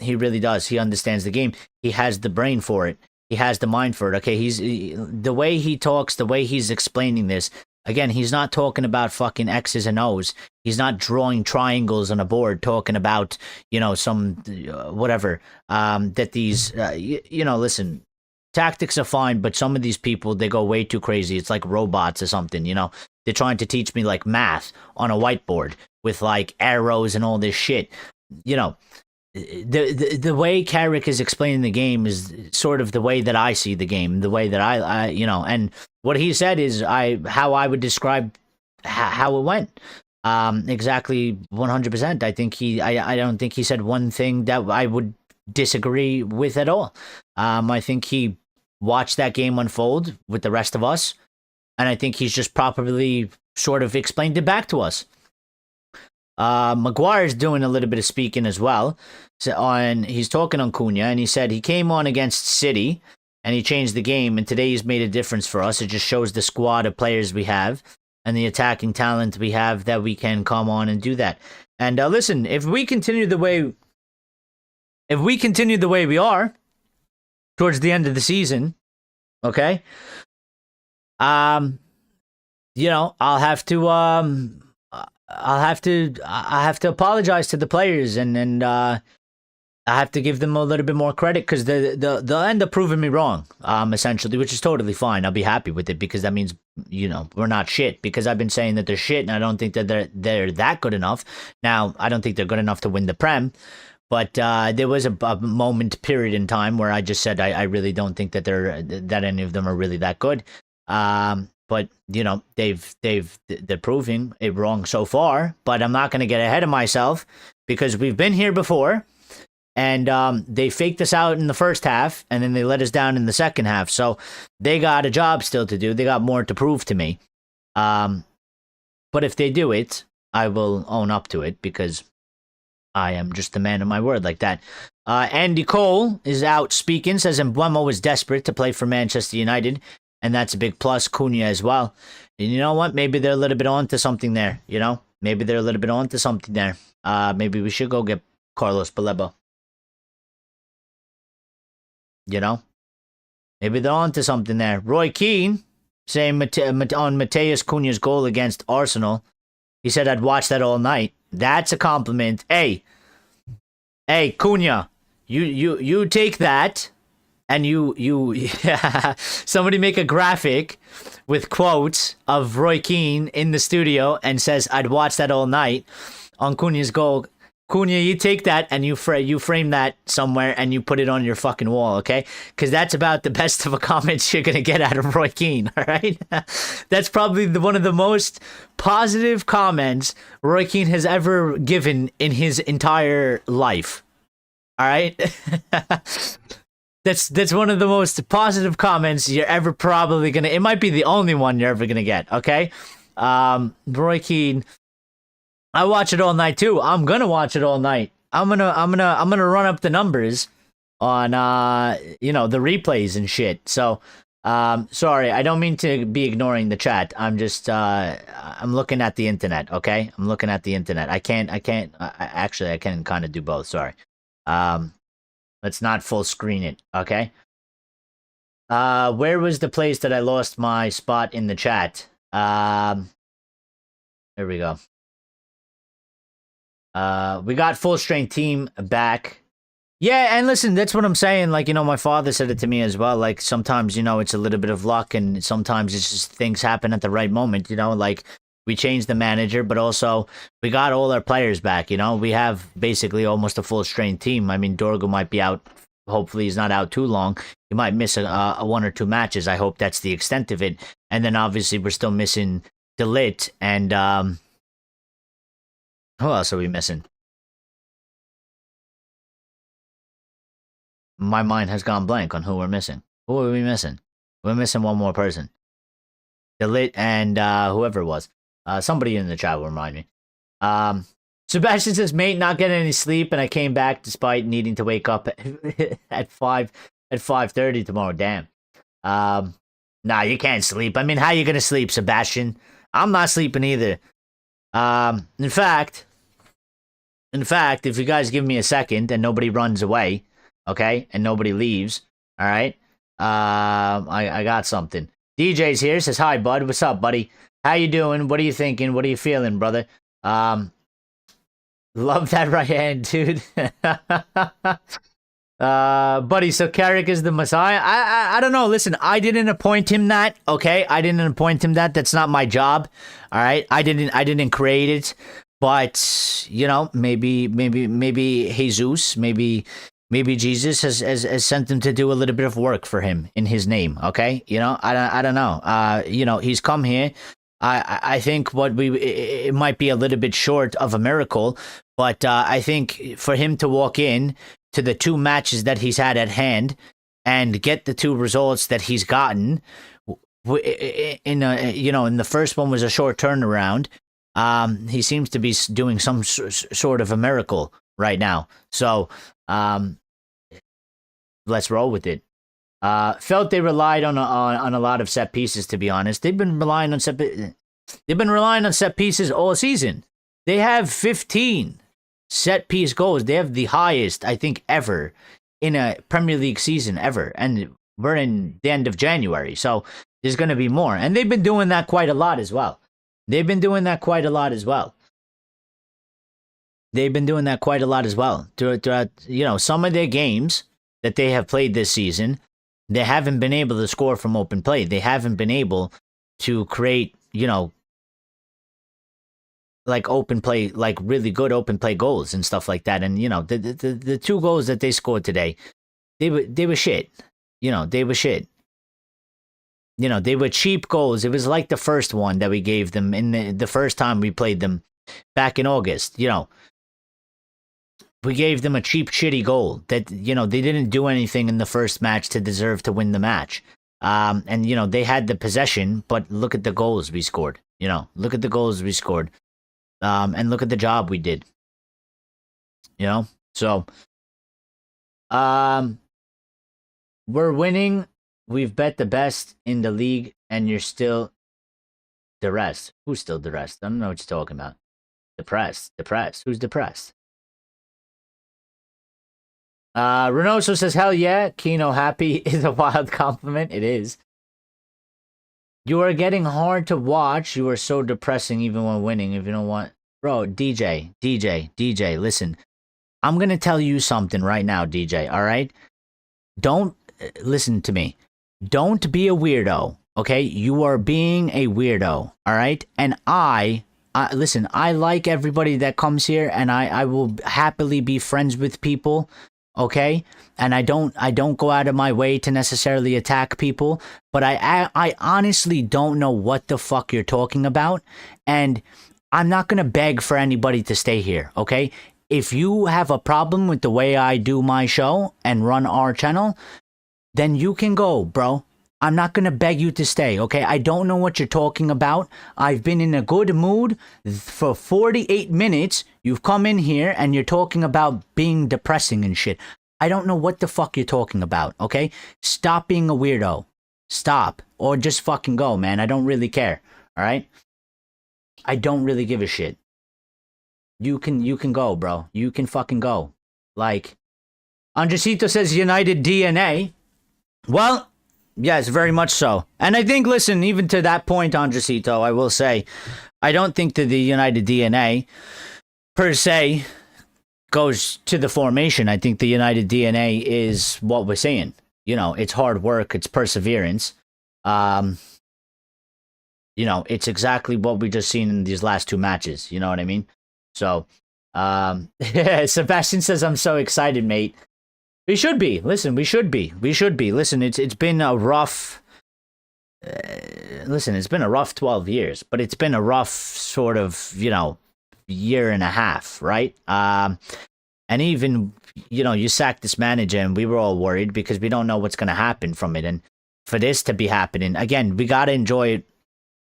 He really does. He understands the game. He has the brain for it. He has the mind for it. Okay, the way he talks, the way he's explaining this, again, he's not talking about fucking X's and O's. He's not drawing triangles on a board talking about, you know, some whatever, that these, you know, listen, tactics are fine, but some of these people, they go way too crazy. It's like robots or something, you know. They're trying to teach me like math on a whiteboard with like arrows and all this shit. You know, the way Carrick is explaining the game is sort of the way that I see the game, the way that I you know, and what he said is how I would describe how it went. Exactly 100%. I think I don't think he said one thing that I would disagree with at all. I think he watched that game unfold with the rest of us, and I think he's just properly sort of explained it back to us. Maguire's doing a little bit of speaking as well. He's talking on Cunha, and he said he came on against City, and he changed the game, and today he's made a difference for us. It just shows the squad of players we have. and the attacking talent we have that we can come on and do that. And listen, if we continue the way we are towards the end of the season, okay, I'll have to apologize to the players, and I have to give them a little bit more credit, because they'll end up proving me wrong, essentially, which is totally fine. I'll be happy with it, because that means, we're not shit, because I've been saying that they're shit, and I don't think that they're that good enough. Now, I don't think they're good enough to win the Prem, but there was a period in time where I just said I really don't think that that any of them are really that good. But they're proving it wrong so far. But I'm not going to get ahead of myself, because we've been here before. And they faked us out in the first half, and then they let us down in the second half. So they got a job still to do. They got more to prove to me. But if they do it, I will own up to it, because I am just a man of my word like that. Andy Cole is out speaking, says Mbeumo is desperate to play for Manchester United, and that's a big plus. Cunha as well. And you know what? Maybe they're a little bit on to something there, Maybe they're a little bit on to something there. Maybe we should go get Carlos Baleba. Maybe they're on to something there. Roy Keane saying on Mateus Cunha's goal against Arsenal, he said, I'd watch that all night. That's a compliment. Hey, Cunha, you take that, and you somebody make a graphic with quotes of Roy Keane in the studio and says, I'd watch that all night on Cunha's goal. Cunha, you take that and you frame that somewhere and you put it on your fucking wall, okay? Because that's about the best of a comments you're going to get out of Roy Keane, all right? That's probably one of the most positive comments Roy Keane has ever given in his entire life, all right? That's one of the most positive comments you're ever probably going to... It might be the only one you're ever going to get, okay? Roy Keane... I watch it all night too. I'm gonna watch it all night. I'm gonna run up the numbers on the replays and shit. So sorry, I don't mean to be ignoring the chat. I'm just I'm looking at the internet, okay? I'm looking at the internet. I can kind of do both, sorry. Let's not full screen it, okay? Where was the place that I lost my spot in the chat? There we go. We got full strength team back. Yeah, and listen, that's what I'm saying. Like, my father said it to me as well. Like, sometimes, it's a little bit of luck, and sometimes it's just things happen at the right moment, like we changed the manager, but also we got all our players back, we have basically almost a full strength team. I mean, Drogu might be out. Hopefully he's not out too long. He might miss a one or two matches. I hope that's the extent of it. And then obviously we're still missing Delit and, who else are we missing? My mind has gone blank on who we're missing. Who are we missing? We're missing one more person. Delit and whoever it was. Somebody in the chat will remind me. Sebastian says, mate, not getting any sleep, and I came back despite needing to wake up at 5:30 tomorrow. Damn. Nah, you can't sleep. I mean, how you gonna sleep, Sebastian? I'm not sleeping either. In fact, if you guys give me a second and nobody runs away, okay, and nobody leaves, all right, I got something. DJ's here, says, hi, bud. What's up, buddy? How you doing? What are you thinking? What are you feeling, brother? Love that right hand, dude. Buddy, so Carrick is the Messiah? I don't know. Listen, I didn't appoint him that, okay? I didn't appoint him that. That's not my job, all right? I didn't create it. But, maybe Jesus, maybe Jesus has sent him to do a little bit of work for him in his name, okay? I don't know. He's come here. I think it might be a little bit short of a miracle, but I think for him to walk in to the two matches that he's had at hand and get the two results that he's gotten, in the first one was a short turnaround. He seems to be doing some sort of a miracle right now. So, let's roll with it. Felt they relied on a lot of set pieces, to be honest. They've been relying on They've been relying on set pieces all season. They have 15 set piece goals. They have the highest, I think, ever in a Premier League season ever. And we're in the end of January, so there's going to be more. And they've been doing that quite a lot as well. Throughout, some of their games that they have played this season, they haven't been able to score from open play. They haven't been able to create, like open play, like really good open play goals and stuff like that. And, the 2 goals that they scored today, they were shit. They were shit. They were cheap goals. It was like the first one that we gave them in the first time we played them back in August. We gave them a cheap, shitty goal that, they didn't do anything in the first match to deserve to win the match. And, they had the possession, but look at the goals we scored. Look at the goals we scored. And look at the job we did. So, we're winning. We've bet the best in the league, and you're still the rest. Who's still the rest? I don't know what you're talking about. Depressed. Who's depressed? Renoso says, hell yeah, Kino happy is a wild compliment. It is. You are getting hard to watch. You are so depressing even when winning. If you don't want... Bro, DJ, listen. I'm going to tell you something right now, DJ, all right? Don't... Listen to me. Don't be a weirdo, okay? You are being a weirdo, all right? And listen, I like everybody that comes here, and I will happily be friends with people, okay? And I don't go out of my way to necessarily attack people, but I honestly don't know what the fuck you're talking about, and I'm not gonna beg for anybody to stay here, okay? If you have a problem with the way I do my show and run our channel, then you can go, bro. I'm not going to beg you to stay, okay? I don't know what you're talking about. I've been in a good mood for 48 minutes. You've come in here and you're talking about being depressing and shit. I don't know what the fuck you're talking about, okay? Stop being a weirdo. Stop. Or just fucking go, man. I don't really care, all right? I don't really give a shit. You can go, bro. You can fucking go. Like, Andresito says United DNA. Well, yes, very much so. And I think, listen, even to that point, Andresito, I will say, I don't think that the United DNA, per se, goes to the formation. I think the United DNA is what we're saying. It's hard work, it's perseverance. It's exactly what we just seen in these last 2 matches. You know what I mean? So, Sebastian says, I'm so excited, mate. We should be. Listen, we should be. Listen, it's been a rough... it's been a rough 12 years, but it's been a rough sort of, year and a half, right? And even, you sacked this manager and we were all worried because we don't know what's going to happen from it. And for this to be happening, again, we got to enjoy it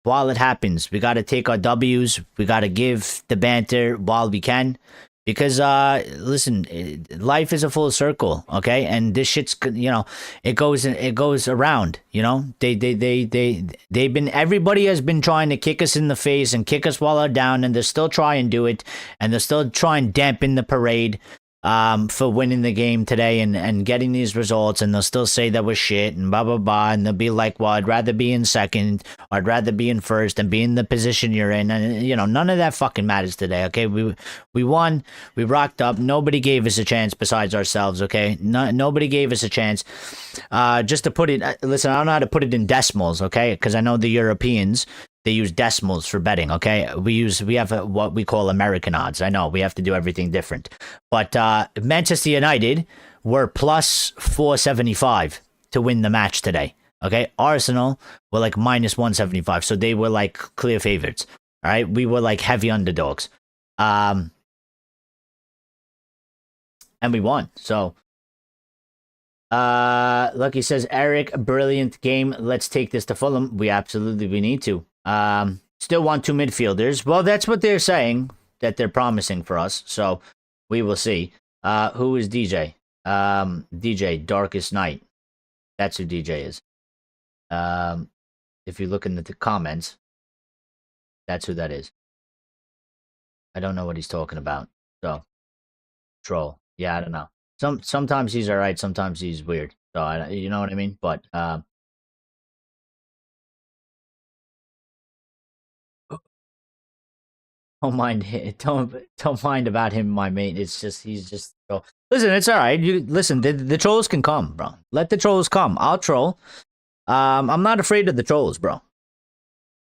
while it happens. We got to take our W's. We got to give the banter while we can. Because, listen, life is a full circle, okay? And this shit's, it goes around, everybody has been trying to kick us in the face and kick us while we're down, and they're still trying to do it, and they're still trying to dampen the parade, for winning the game today and getting these results, and they'll still say that we're shit and blah blah blah, and they'll be like, well, I'd rather be in second, or I'd rather be in first and be in the position you're in, and none of that fucking matters today, okay? We won, we rocked up, nobody gave us a chance besides ourselves, okay? Nobody gave us a chance. Just to put it, listen, I don't know how to put it in decimals, okay? Because I know the Europeans, they use decimals for betting, okay? We have what we call American odds. I know, we have to do everything different. But Manchester United were plus 475 to win the match today, okay? Arsenal were like minus 175, so they were like clear favorites, all right? We were like heavy underdogs. And we won, so... Lucky says, Eric, brilliant game. Let's take this to Fulham. We need to. Still want 2 midfielders. Well, that's what they're saying, that they're promising for us. So we will see. Who is DJ? DJ Darkest Night. That's who DJ is. If you look in the comments, That's who that is. I don't know what he's talking about. So, troll. Yeah, I don't know. Sometimes he's alright, sometimes he's weird. So you know what I mean. But don't mind don't mind about him, my mate. It's just he's just. Oh. Listen, it's all right. You listen. The trolls can come, bro. Let the trolls come. I'll troll. I'm not afraid of the trolls, bro.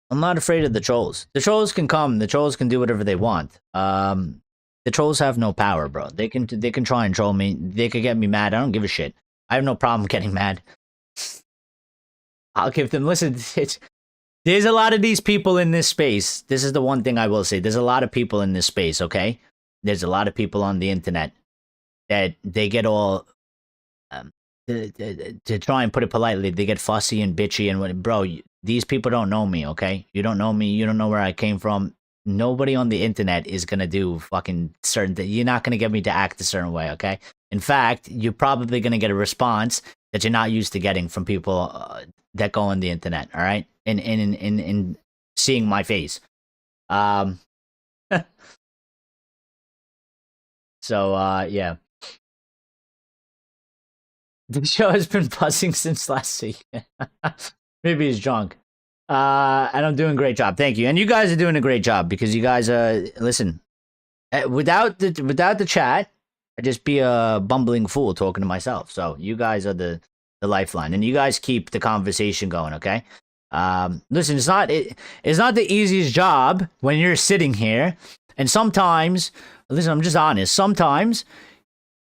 I'm not afraid of the trolls. The trolls can come. The trolls can do whatever they want. The trolls have no power, bro. They can try and troll me. They could get me mad. I don't give a shit. I have no problem getting mad. I'll give them. Listen, there's a lot of these people in this space. This is the one thing I will say. There's a lot of people in this space, okay? There's a lot of people on the internet that they get all, to try and put it politely, they get fussy and bitchy and what, bro, these people don't know me, okay? You don't know me. You don't know where I came from. Nobody on the internet is going to do fucking certain things. You're not going to get me to act a certain way, okay? In fact, you're probably going to get a response that you're not used to getting from people that go on the internet, all right? In seeing my face. So, yeah. The show has been buzzing since last week. Maybe he's drunk. And I'm doing a great job. Thank you. And you guys are doing a great job because you guys, listen, without the chat, I'd just be a bumbling fool talking to myself. So you guys are the lifeline, and you guys keep the conversation going. Okay. Listen, it's not the easiest job when you're sitting here, and sometimes, listen, I'm just honest. Sometimes,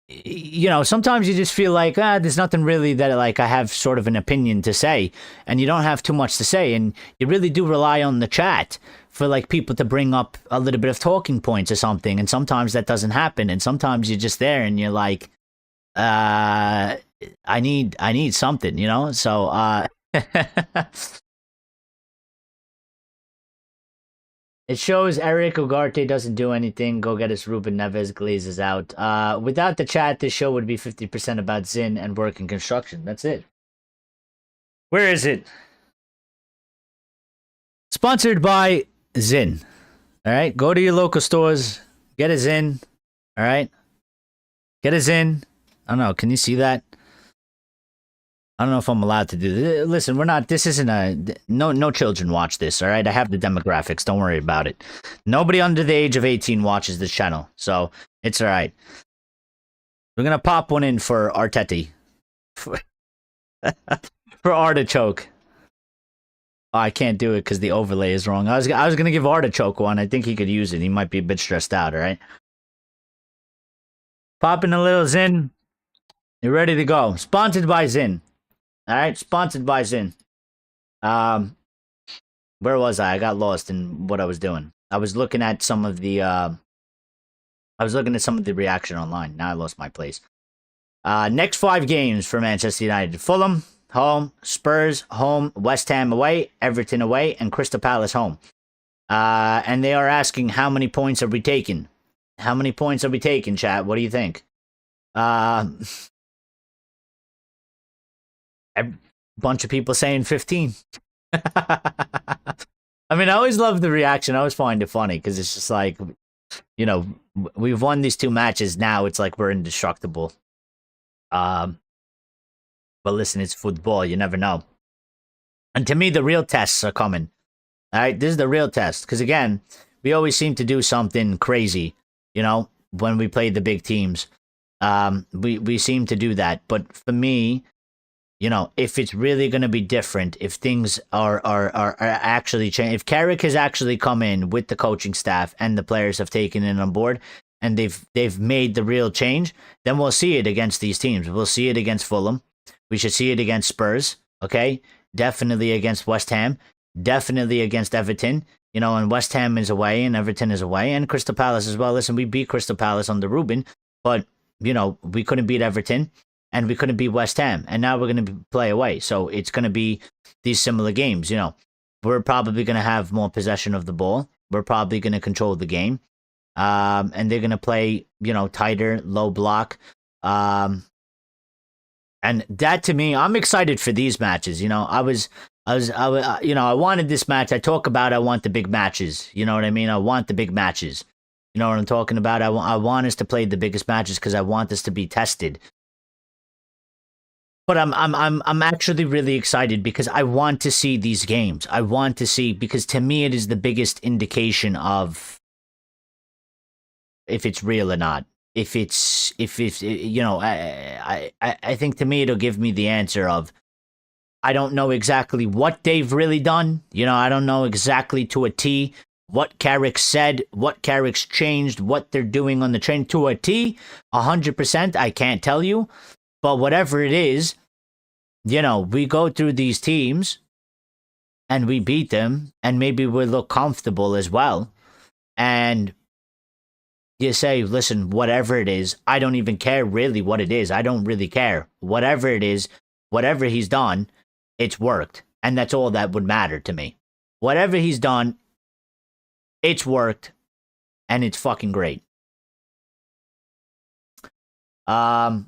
you know, sometimes you just feel like, there's nothing really that like I have sort of an opinion to say, and you don't have too much to say, and you really do rely on the chat for like people to bring up a little bit of talking points or something, and sometimes that doesn't happen, and sometimes you're just there and you're like, I need something, you know? So, it shows Eric Ugarte doesn't do anything. Go get us Ruben Neves glazes out. Without the chat, this show would be 50% about Zin and work in construction. That's it. Where is it? Sponsored by Zin. All right. Go to your local stores. Get a Zin. All right. Get a Zin. I don't know. Can you see that? I don't know if I'm allowed to do this. Listen, we're not. This isn't a. No children watch this. All right. I have the demographics. Don't worry about it. Nobody under the age of 18 watches this channel, so it's all right. We're gonna pop one in for Arteta. For Artichoke. Oh, I can't do it because the overlay is wrong. I was gonna give Artichoke one. I think he could use it. He might be a bit stressed out. All right. Popping a little Zin. You're ready to go. Sponsored by Zin. All right, sponsored by Zin. Where was I? I got lost in what I was doing. I was looking at some of the reaction online. Now I lost my place. Next 5 games for Manchester United: Fulham home, Spurs home, West Ham away, Everton away, and Crystal Palace home. And they are asking how many points are we taking? How many points are we taking, chat? What do you think? A bunch of people saying 15. I mean, I always love the reaction. I always find it funny because it's just like, you know, we've won these 2 matches. Now it's like we're indestructible. But listen, it's football. You never know. And to me, the real tests are coming. All right, this is the real test. Because again, we always seem to do something crazy, you know, when we play the big teams. We seem to do that. But for me, you know, if it's really going to be different, if things are actually changing, if Carrick has actually come in with the coaching staff and the players have taken it on board and they've made the real change, then we'll see it against these teams. We'll see it against Fulham. We should see it against Spurs. Okay, definitely against West Ham. Definitely against Everton. You know, and West Ham is away and Everton is away and Crystal Palace as well. Listen, we beat Crystal Palace under Ruben, but you know, we couldn't beat Everton. And we couldn't beat West Ham. And now we're going to play away. So it's going to be these similar games. You know, we're probably going to have more possession of the ball. We're probably going to control the game. And they're going to play, you know, tighter, low block. And that to me, I'm excited for these matches. You know, I was I wanted this match. I talk about I want the big matches. You know what I mean? I want the big matches. You know what I'm talking about? I want us to play the biggest matches because I want this to be tested. But I'm actually really excited because I want to see these games. I want to see, because to me it is the biggest indication of if it's real or not. If I think to me it'll give me the answer of, I don't know exactly what they've really done. I don't know exactly to a T what Carrick said, what Carrick's changed, what they're doing on the train to a T. 100%, I can't tell you. But whatever it is, we go through these teams and we beat them, and maybe we look comfortable as well. And you say, listen, whatever it is, I don't even care really what it is. I don't really care. Whatever it is, whatever he's done, it's worked. And that's all that would matter to me. Whatever he's done, it's worked. And it's fucking great. I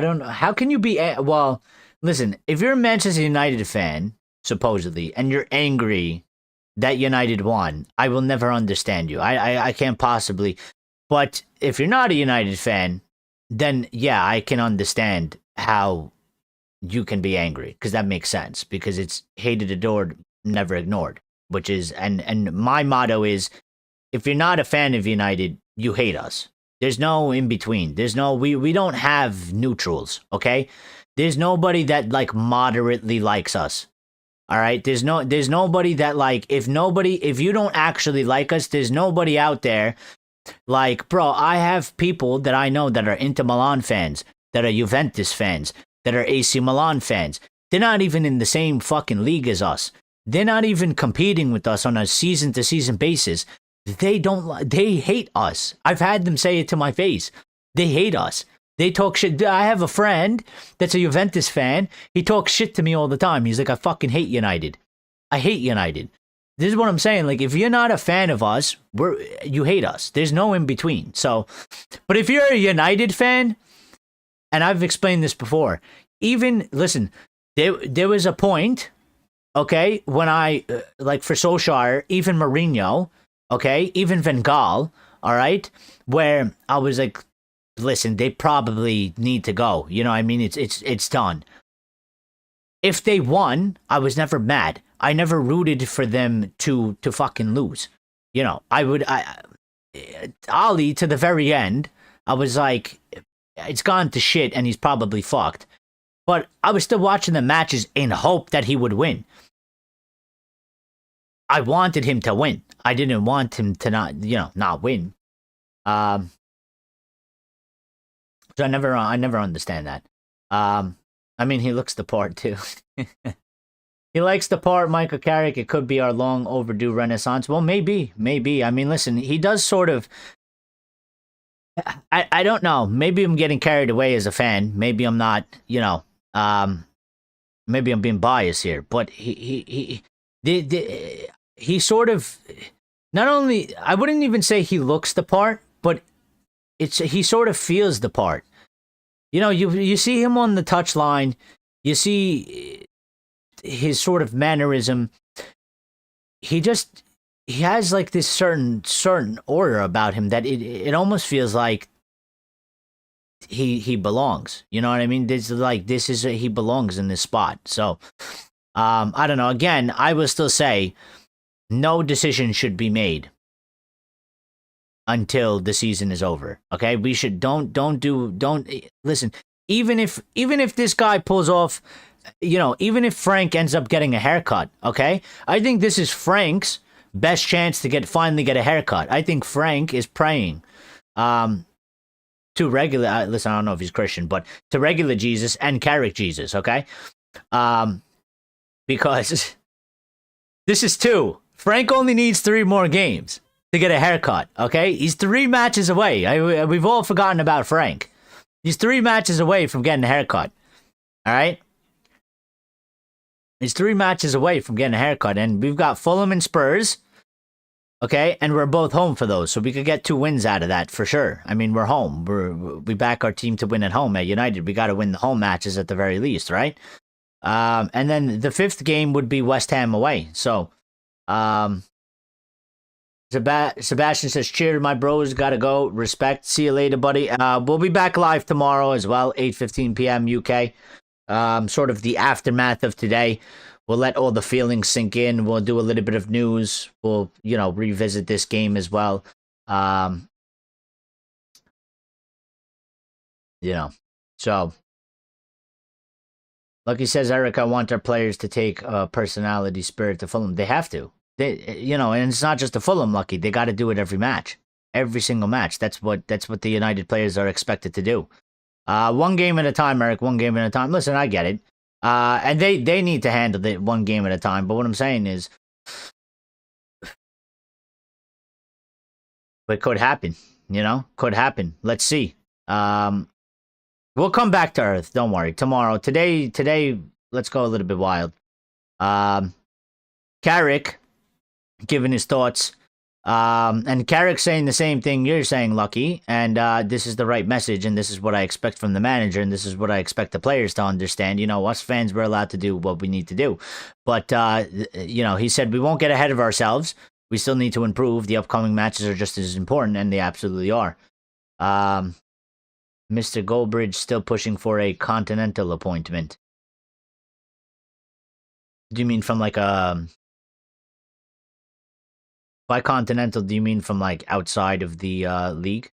don't know. How can you be... Well, listen, if you're a Manchester United fan, supposedly, and you're angry that United won, I will never understand you. I can't possibly... But if you're not a United fan, then yeah, I can understand how you can be angry, because that makes sense, because it's hated, adored, never ignored, which is... And my motto is, if you're not a fan of United, you hate us. There's no in between. There's no, we don't have neutrals, okay? There's nobody that like moderately likes us. All right? There's nobody that like, if you don't actually like us, there's nobody out there like, bro, I have people that I know that are Inter Milan fans, that are Juventus fans, that are AC Milan fans. They're not even in the same fucking league as us. They're not even competing with us on a season to season basis. They hate us. I've had them say it to my face. They hate us. They talk shit. I have a friend that's a Juventus fan. He talks shit to me all the time. He's like, I fucking hate United. I hate United. This is what I'm saying. Like, if you're not a fan of us, you hate us. There's no in between. So, but if you're a United fan, and I've explained this before, listen, there was a point, okay, when I, like for Solskjaer, even Mourinho, okay, even Van Gaal, all right, where I was like, listen, they probably need to go. You know what I mean? It's done. If they won, I was never mad. I never rooted for them to fucking lose. Ali, to the very end, I was like, it's gone to shit and he's probably fucked. But I was still watching the matches in hope that he would win. I wanted him to win. I didn't want him to not win. So I never understand that. I mean, he looks the part too. He likes the part, Michael Carrick. It could be our long overdue renaissance. Well, maybe. I mean, listen, he does sort of... I don't know. Maybe I'm getting carried away as a fan. Maybe I'm not, maybe I'm being biased here. But he sort of... Not only... I wouldn't even say he looks the part, but he sort of feels the part. You see him on the touchline. You see his sort of mannerism. He has like this certain aura about him that it almost feels like he belongs. You know what I mean? He belongs in this spot. So I don't know. Again, I will still say no decision should be made until the season is over. Okay? We should don't listen. Even if this guy pulls off, even if Frank ends up getting a haircut, okay? I think this is Frank's best chance to finally get a haircut. I think Frank is praying to regular... listen, I don't know if he's Christian, but to regular Jesus and Carrick Jesus, okay? Because this is 2. Frank only needs 3 more games to get a haircut, okay? He's 3 matches away. We've all forgotten about Frank. He's 3 matches away from getting a haircut, all right? He's 3 matches away from getting a haircut, and we've got Fulham and Spurs. Okay, and we're both home for those, so we could get 2 wins out of that for sure. I mean, we're home. We back our team to win at home at United. We got to win the home matches at the very least, right? And then the 5th game would be West Ham away. So, Sebastian says, "Cheer, my bros. Gotta go. Respect. See you later, buddy. We'll be back live tomorrow as well, 8:15 p.m. UK. Sort of the aftermath of today. We'll let all the feelings sink in. We'll do a little bit of news. We'll, revisit this game as well. So Lucky says, Eric, I want our players to take personality spirit to Fulham. They have to. And it's not just the Fulham, Lucky. They got to do it every match, every single match. That's what the United players are expected to do. 1 game at a time, Eric. 1 game at a time. Listen, I get it. And they need to handle it 1 game at a time. But what I'm saying is, it could happen. Could happen. Let's see. We'll come back to earth. Don't worry. Tomorrow. Today, let's go a little bit wild. Carrick giving his thoughts. And Carrick saying the same thing you're saying, Lucky. And this is the right message, and this is what I expect from the manager, and this is what I expect the players to understand. Us fans, we're allowed to do what we need to do. But, he said we won't get ahead of ourselves. We still need to improve. The upcoming matches are just as important, and they absolutely are. Mr. Goldbridge still pushing for a continental appointment. Do you mean from like a... By continental, do you mean from like outside of the league?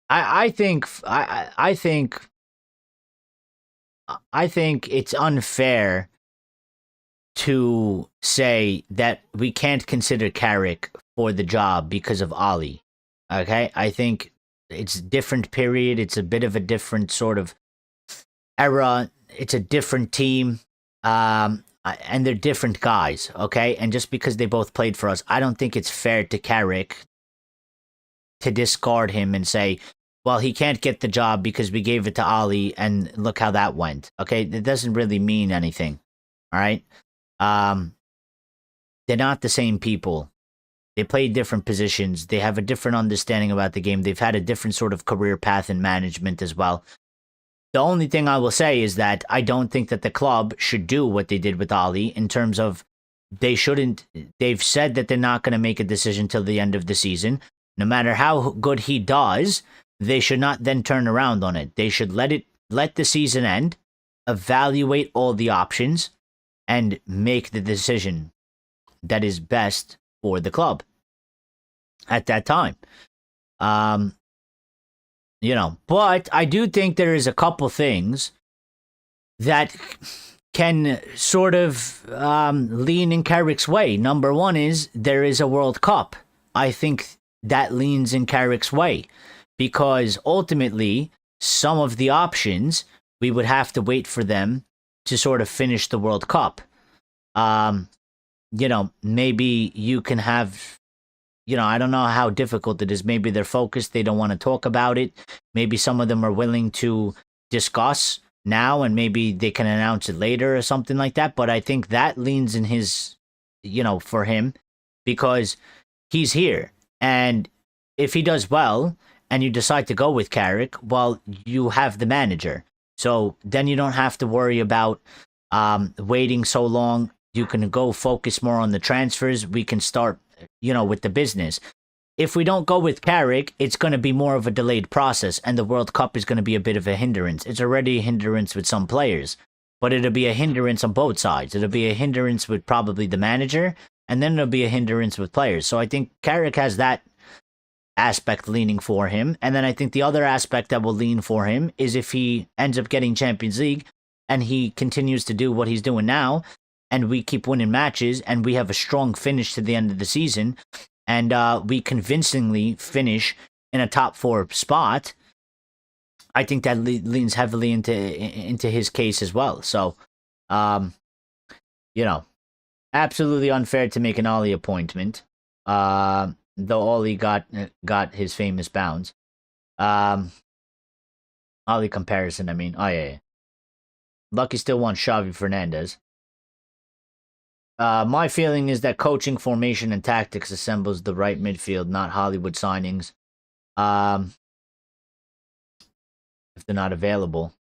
I think it's unfair to say that we can't consider Carrick for the job because of Ali. Okay, I think it's a different period. It's a bit of a different sort of era. It's a different team. And they're different guys, okay? And just because they both played for us, I don't think it's fair to Carrick to discard him and say, well, he can't get the job because we gave it to Ali and look how that went, okay? It doesn't really mean anything, all right? They're not the same people. They play different positions. They have a different understanding about the game. They've had a different sort of career path in management as well. The only thing I will say is that I don't think that the club should do what they did with Ali in terms of they shouldn't. They've said that they're not going to make a decision till the end of the season. No matter how good he does, they should not then turn around on it. They should let the season end, evaluate all the options, and make the decision that is best for the club at that time. But I do think there is a couple things that can sort of lean in Carrick's way. Number one is there is a World Cup. I think that leans in Carrick's way because ultimately some of the options we would have to wait for them to sort of finish the World Cup. Maybe you can have, I don't know how difficult it is. Maybe they're focused. They don't want to talk about it. Maybe some of them are willing to discuss now and maybe they can announce it later or something like that. But I think that leans in his, for him because he's here. And if he does well and you decide to go with Carrick, well, you have the manager. So then you don't have to worry about waiting so long. You can go focus more on the transfers. We can start, with the business. If we don't go with Carrick, it's going to be more of a delayed process, and the World Cup is going to be a bit of a hindrance. It's already a hindrance with some players, but it'll be a hindrance on both sides. It'll be a hindrance with probably the manager, and then it'll be a hindrance with players. So I think Carrick has that aspect leaning for him, and then I think the other aspect that will lean for him is if he ends up getting Champions League and he continues to do what he's doing now, and we keep winning matches, and we have a strong finish to the end of the season, and we convincingly finish in a top 4 spot, I think that leans heavily into his case as well. So, absolutely unfair to make an Ollie appointment, though Ollie got his famous bounce. Ali comparison, I mean. Oh, yeah. Lucky still wants Xavi Fernandez. My feeling is that coaching, formation, and tactics assembles the right midfield, not Hollywood signings. If they're not available.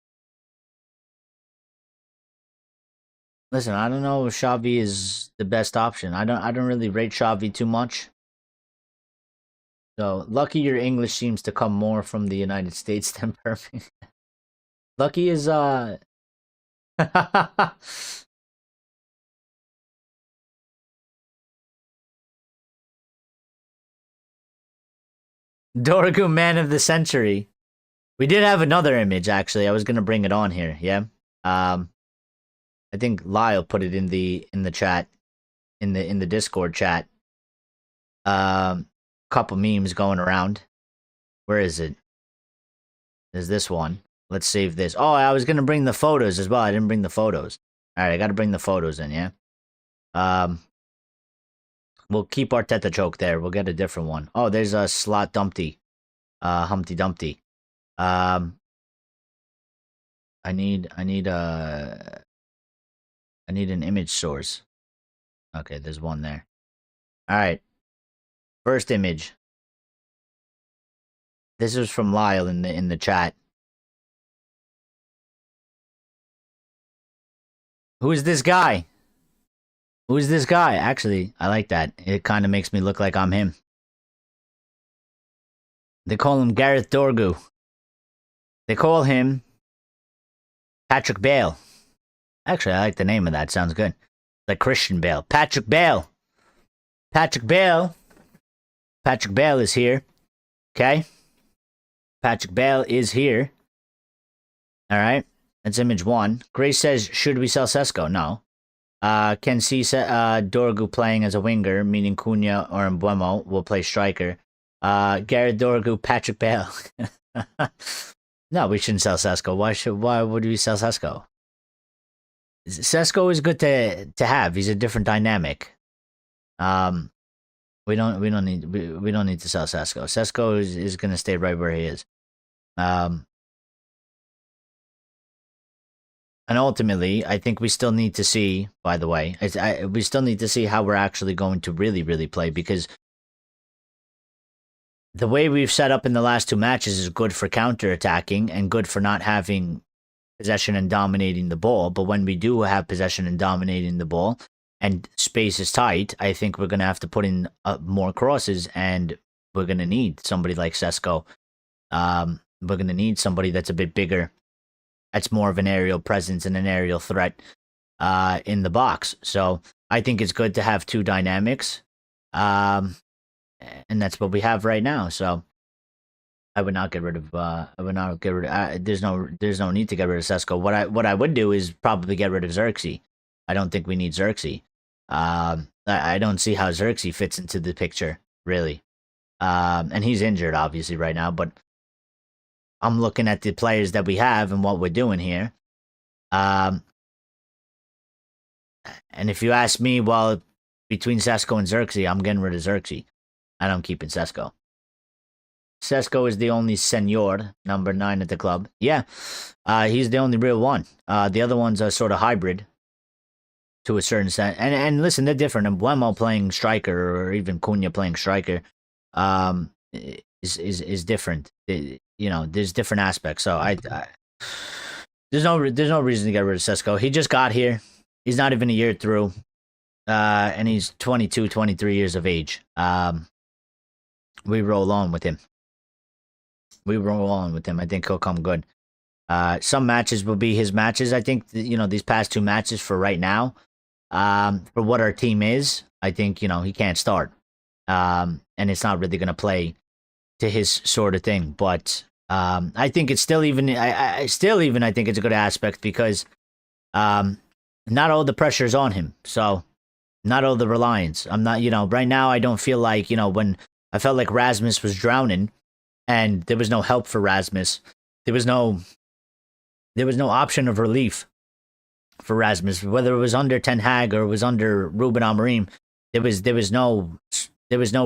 Listen, I don't know if Xavi is the best option. I don't really rate Xavi too much. So, lucky your English seems to come more from the United States than perfect. Lucky is Drogu man of the century. We did have another image actually. I was gonna bring it on here. Yeah. I think Lyle put it in the chat, in the Discord chat. Couple memes going around. Where is it? There's this one. Let's save this. Oh, I was gonna bring the photos as well. I didn't bring the photos. All right, I gotta bring the photos in. Yeah. We'll keep Arteta joke there. We'll get a different one. Oh, there's a slot Dumpty. Humpty Dumpty. I need an image source. Okay, there's one there. All right. First image. This is from Lyle in the chat. Who is this guy? Who is this guy? Actually, I like that. It kind of makes me look like I'm him. They call him Gareth Drogu. They call him Patrick Bale. Actually, I like the name of that. Sounds good. Like Christian Bale. Patrick Bale. Patrick Bale. Patrick Bale is here. Okay? Patrick Bale is here. Alright. That's image one. Grace says, should we sell Sesko? No. Can see Drogu playing as a winger, meaning Cunha or Mbeumo will play striker. Gareth Drogu, Patrick Bale. No, we shouldn't sell Sesko. Why would we sell Sesko? Sesko is good to have. He's a different dynamic. We don't need to sell Sesko. Sesko is gonna stay right where he is. And ultimately, I think we still need to see, by the way, we still need to see how we're actually going to really play, because the way we've set up in the last two matches is good for counter-attacking and good for not having possession and dominating the ball. But when we do have possession and dominating the ball and space is tight, I think we're going to have to put in more crosses, and we're going to need somebody like Sesko. We're going to need somebody that's a bit bigger, that's more of an aerial presence and an aerial threat in the box. So I think it's good to have two dynamics. And that's what we have right now. So I would not get rid of. There's no need to get rid of Sesko. What I would do is probably get rid of Xerxes. I don't think we need Xerxes. I don't see how Xerxes fits into the picture really. And he's injured obviously right now. But I'm looking at the players that we have and what we're doing here. And if you ask me, well, between Sesko and Xerxes, I'm getting rid of Xerxes. And I'm keeping Sesko. Sesko is the only senor, number 9 at the club. Yeah, he's the only real one. The other ones are sort of hybrid to a certain extent. And listen, they're different. And Mbeumo playing striker, or even Cunha playing striker, is different. There's different aspects. So there's no reason to get rid of Sesko. He just got here. He's not even a year through. And he's 22, 23 years of age. We roll on with him. I think he'll come good. Some matches will be his matches. I think, these past two matches for right now, for what our team is, I think, he can't start. And it's not really going to play to his sort of thing. But I think it's still even, I think it's a good aspect, because not all the pressure is on him. So not all the reliance. I'm not, right now I don't feel like, when I felt like Rasmus was drowning and there was no help for Rasmus. There was no option of relief for Rasmus, whether it was under Ten Hag or it was under Ruben Amorim. There was no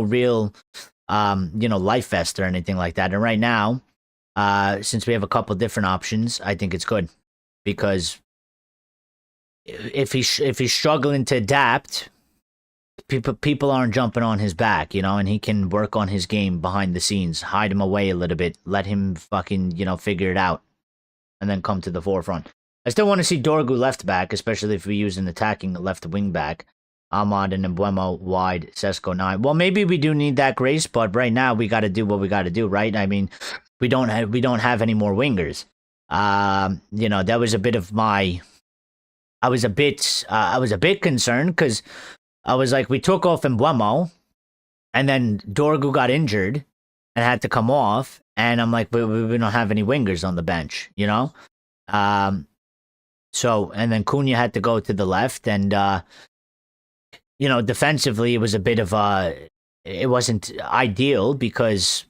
real life vest or anything like that. And right now, Since we have a couple different options, I think it's good because if he's struggling to adapt, people aren't jumping on his back, and he can work on his game behind the scenes, hide him away a little bit, let him fucking figure it out, and then come to the forefront. I still want to see Drogu left back, especially if we use an attacking left wing back. Ahmad and Mbeumo wide, Sesko 9. Well, maybe we do need that grace, but right now we got to do what we got to do, right? I mean, we don't have any more wingers. That was a bit of my. I was a bit concerned because I was like, we took off Mbeumo, and then Drogu got injured and had to come off, and I'm like, we don't have any wingers on the bench, So, and then Cunha had to go to the left, and defensively, it was a bit of it wasn't ideal because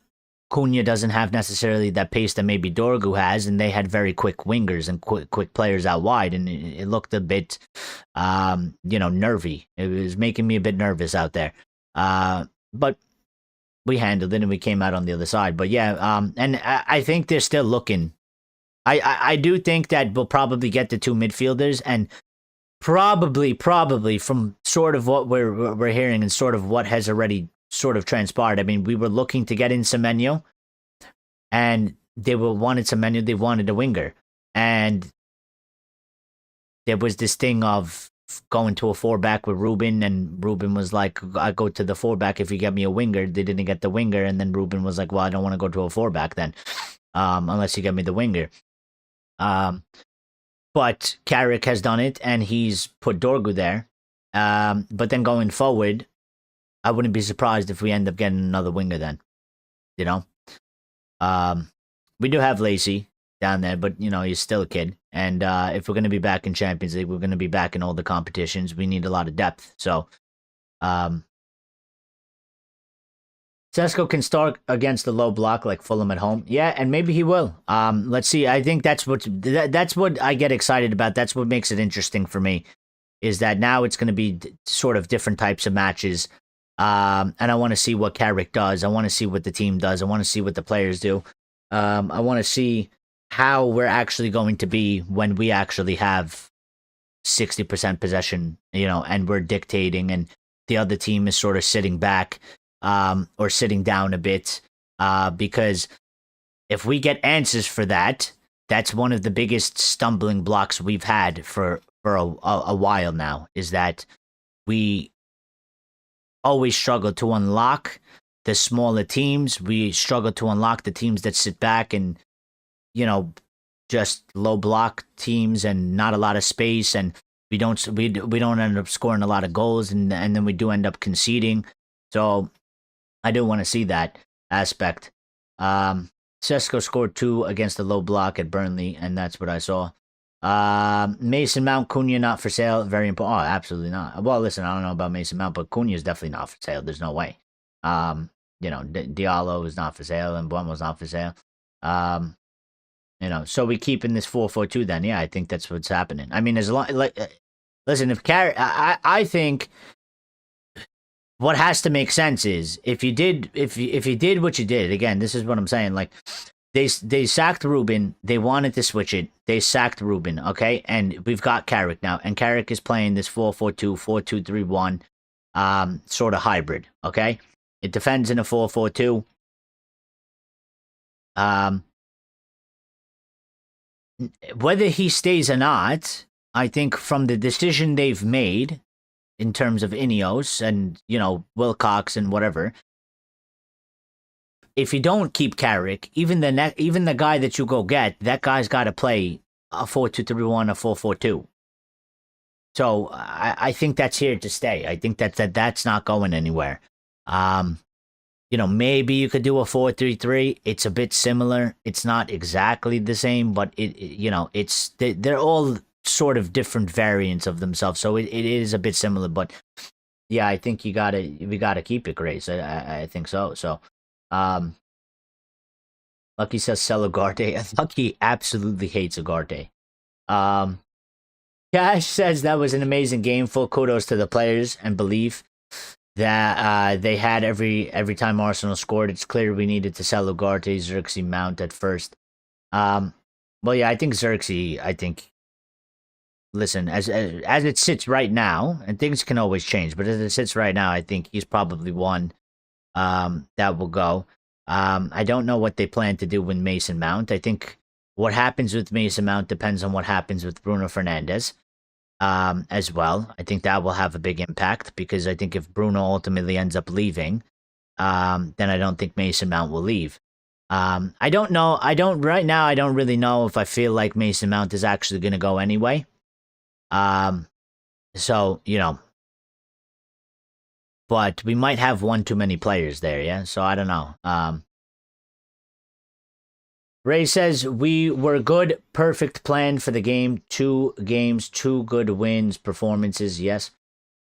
Cunha doesn't have necessarily that pace that maybe Drogu has, and they had very quick wingers and quick players out wide, and it looked a bit, nervy. It was making me a bit nervous out there. But we handled it, and we came out on the other side. But yeah, and I think they're still looking. I do think that we'll probably get the two midfielders, and probably from sort of what we're hearing and sort of what has already sort of transpired. I mean, we were looking to get in Semenyo, and they wanted Semenyo, they wanted a winger, and there was this thing of going to a 4-back with Ruben, and Ruben was like, I go to the 4-back if you get me a winger. They didn't get the winger, and then Ruben was like, well, I don't want to go to a 4-back then, unless you get me the winger. But Carrick has done it, and he's put Drogu there. But then going forward, I wouldn't be surprised if we end up getting another winger then. We do have Lacey down there, but, he's still a kid. And if we're going to be back in Champions League, we're going to be back in all the competitions. We need a lot of depth. So, Sesko can start against the low block like Fulham at home. Yeah, and maybe he will. Let's see. I think that's what I get excited about. That's what makes it interesting for me, is that now it's going to be sort of different types of matches. And I want to see what Carrick does. I want to see what the team does. I want to see what the players do. I want to see how we're actually going to be when we actually have 60% possession, and we're dictating, and the other team is sort of sitting back. Or sitting down a bit, because if we get answers for that, that's one of the biggest stumbling blocks we've had for a while now, is that we always struggle to unlock the smaller teams. We struggle to unlock the teams that sit back and, just low block teams and not a lot of space, and we don't end up scoring a lot of goals, and then we do end up conceding. So I do want to see that aspect. Sesko scored 2 against the low block at Burnley, and that's what I saw. Mason Mount, Cunha not for sale. Very important. Oh, absolutely not. Well, listen, I don't know about Mason Mount, but Cunha is definitely not for sale. There's no way. Diallo is not for sale, and Mbeumo's not for sale. So we keep in this 4-4-2 then. Yeah, I think that's what's happening. I mean, listen, if Carrick, I think what has to make sense is if you did what you did, again, this is what I'm saying, like they sacked Ruben, they wanted to switch it, they sacked Ruben, okay, and we've got Carrick now, and Carrick is playing this 4-4-2, 4-2-3-1 sort of hybrid, okay? It defends in a 4-4-2. Whether he stays or not, I think from the decision they've made in terms of Ineos and, Wilcox and whatever, if you don't keep Carrick, even the guy that you go get, that guy's got to play a 4-2-3-1, a 4-4-2. So I think that's here to stay. I think that's not going anywhere. Maybe you could do a 4-3-3. It's a bit similar. It's not exactly the same, but they're all sort of different variants of themselves, so it is a bit similar. But yeah, I think we gotta keep it, Grace. I think so. So Lucky says sell Ugarte. Lucky absolutely hates Ugarte. Cash says that was an amazing game, full kudos to the players and belief. that they had every time Arsenal scored. It's clear we needed to sell Ugarte, Xerxes, Mount at first. Well, yeah, I think Xerxes. I think. Listen, as it sits right now, and things can always change, but as it sits right now, I think he's probably one that will go. I don't know what they plan to do with Mason Mount. I think what happens with Mason Mount depends on what happens with Bruno Fernandes as well. I think that will have a big impact because I think if Bruno ultimately ends up leaving, then I don't think Mason Mount will leave. I don't know. Right now, I don't really know if I feel like Mason Mount is actually going to go anyway. So, but we might have one too many players there, yeah? So I don't know. Ray says, we were good, perfect plan for the game. 2 games, 2 good wins, performances. Yes,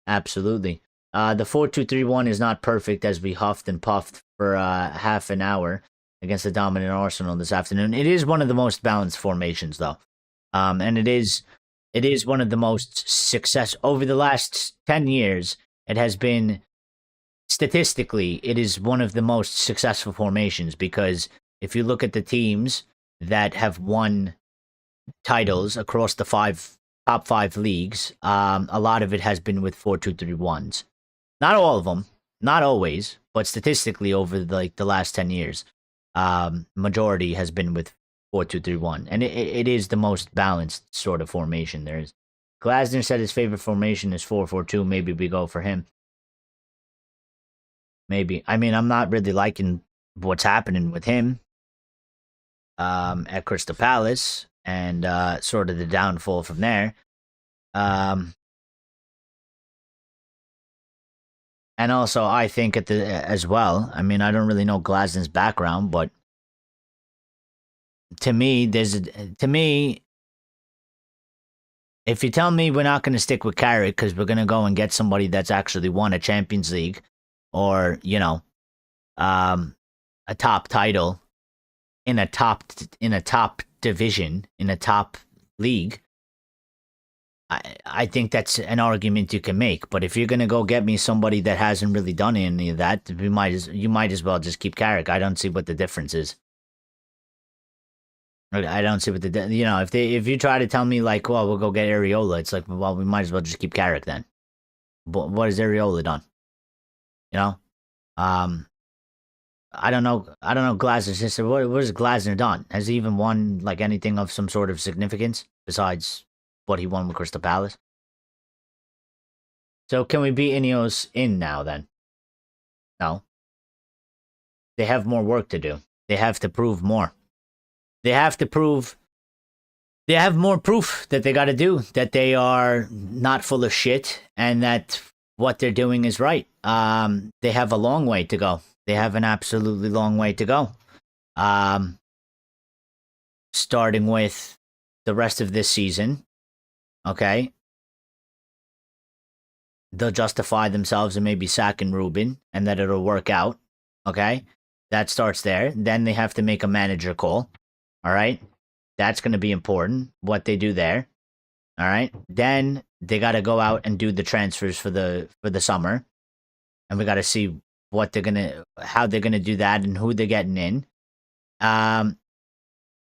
absolutely. The 4-2-3-1 is not perfect as we huffed and puffed for half an hour against the dominant Arsenal this afternoon. It is one of the most balanced formations, though. And it is one of the most success over the last 10 years. It has been, statistically, it is one of the most successful formations because if you look at the teams that have won titles across the top 5 leagues, a lot of it has been with 4-2-3-1s. Not all of them, not always, but statistically over the last 10 years, majority has been with 4-2-3-1, and it is the most balanced sort of formation there is. Glasner said his favorite formation is 4-4-2. Maybe we go for him. Maybe. I mean, I'm not really liking what's happening with him at Crystal Palace and sort of the downfall from there. And also, I think as well. I mean, I don't really know Glasner's background, but to me, if you tell me we're not going to stick with Carrick because we're going to go and get somebody that's actually won a Champions League or, a top title in a top division, in a top league, I think that's an argument you can make. But if you're going to go get me somebody that hasn't really done any of that, you might as well just keep Carrick. I don't see what the difference is. I don't see what if you try to tell me like, well, we'll go get Areola, it's like, well, we might as well just keep Carrick then. But what has Areola done? I don't know. Glasner's sister. What has Glasner done? Has he even won like anything of some sort of significance besides what he won with Crystal Palace? So can we beat Ineos in now then? No. They have more work to do. They have to prove more. They have more proof that they got to do, that they are not full of shit and that what they're doing is right. They have a long way to go. They have an absolutely long way to go. Starting with the rest of this season, okay? They'll justify themselves and maybe sacking Ruben and that it'll work out, okay? That starts there. Then they have to make a manager call. All right, that's going to be important, what they do there. All right, then they got to go out and do the transfers for the summer, and we got to see how they're gonna do that and who they're getting in. And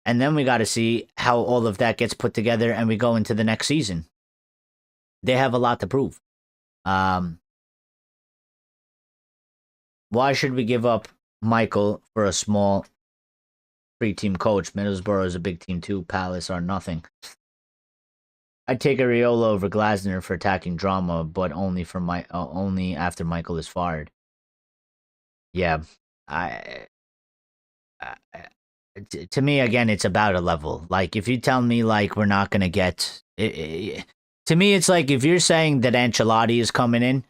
then we got to see how all of that gets put together, and we go into the next season. They have a lot to prove. Why should we give up Michael for a small three-team coach? Middlesbrough is a big team too. Palace are nothing. I'd take Areola over Glasner for attacking drama, but only after Michael is fired. Yeah, to me again, it's about a level. Like if you tell me like we're not gonna get, to me it's like if you're saying that Ancelotti is coming in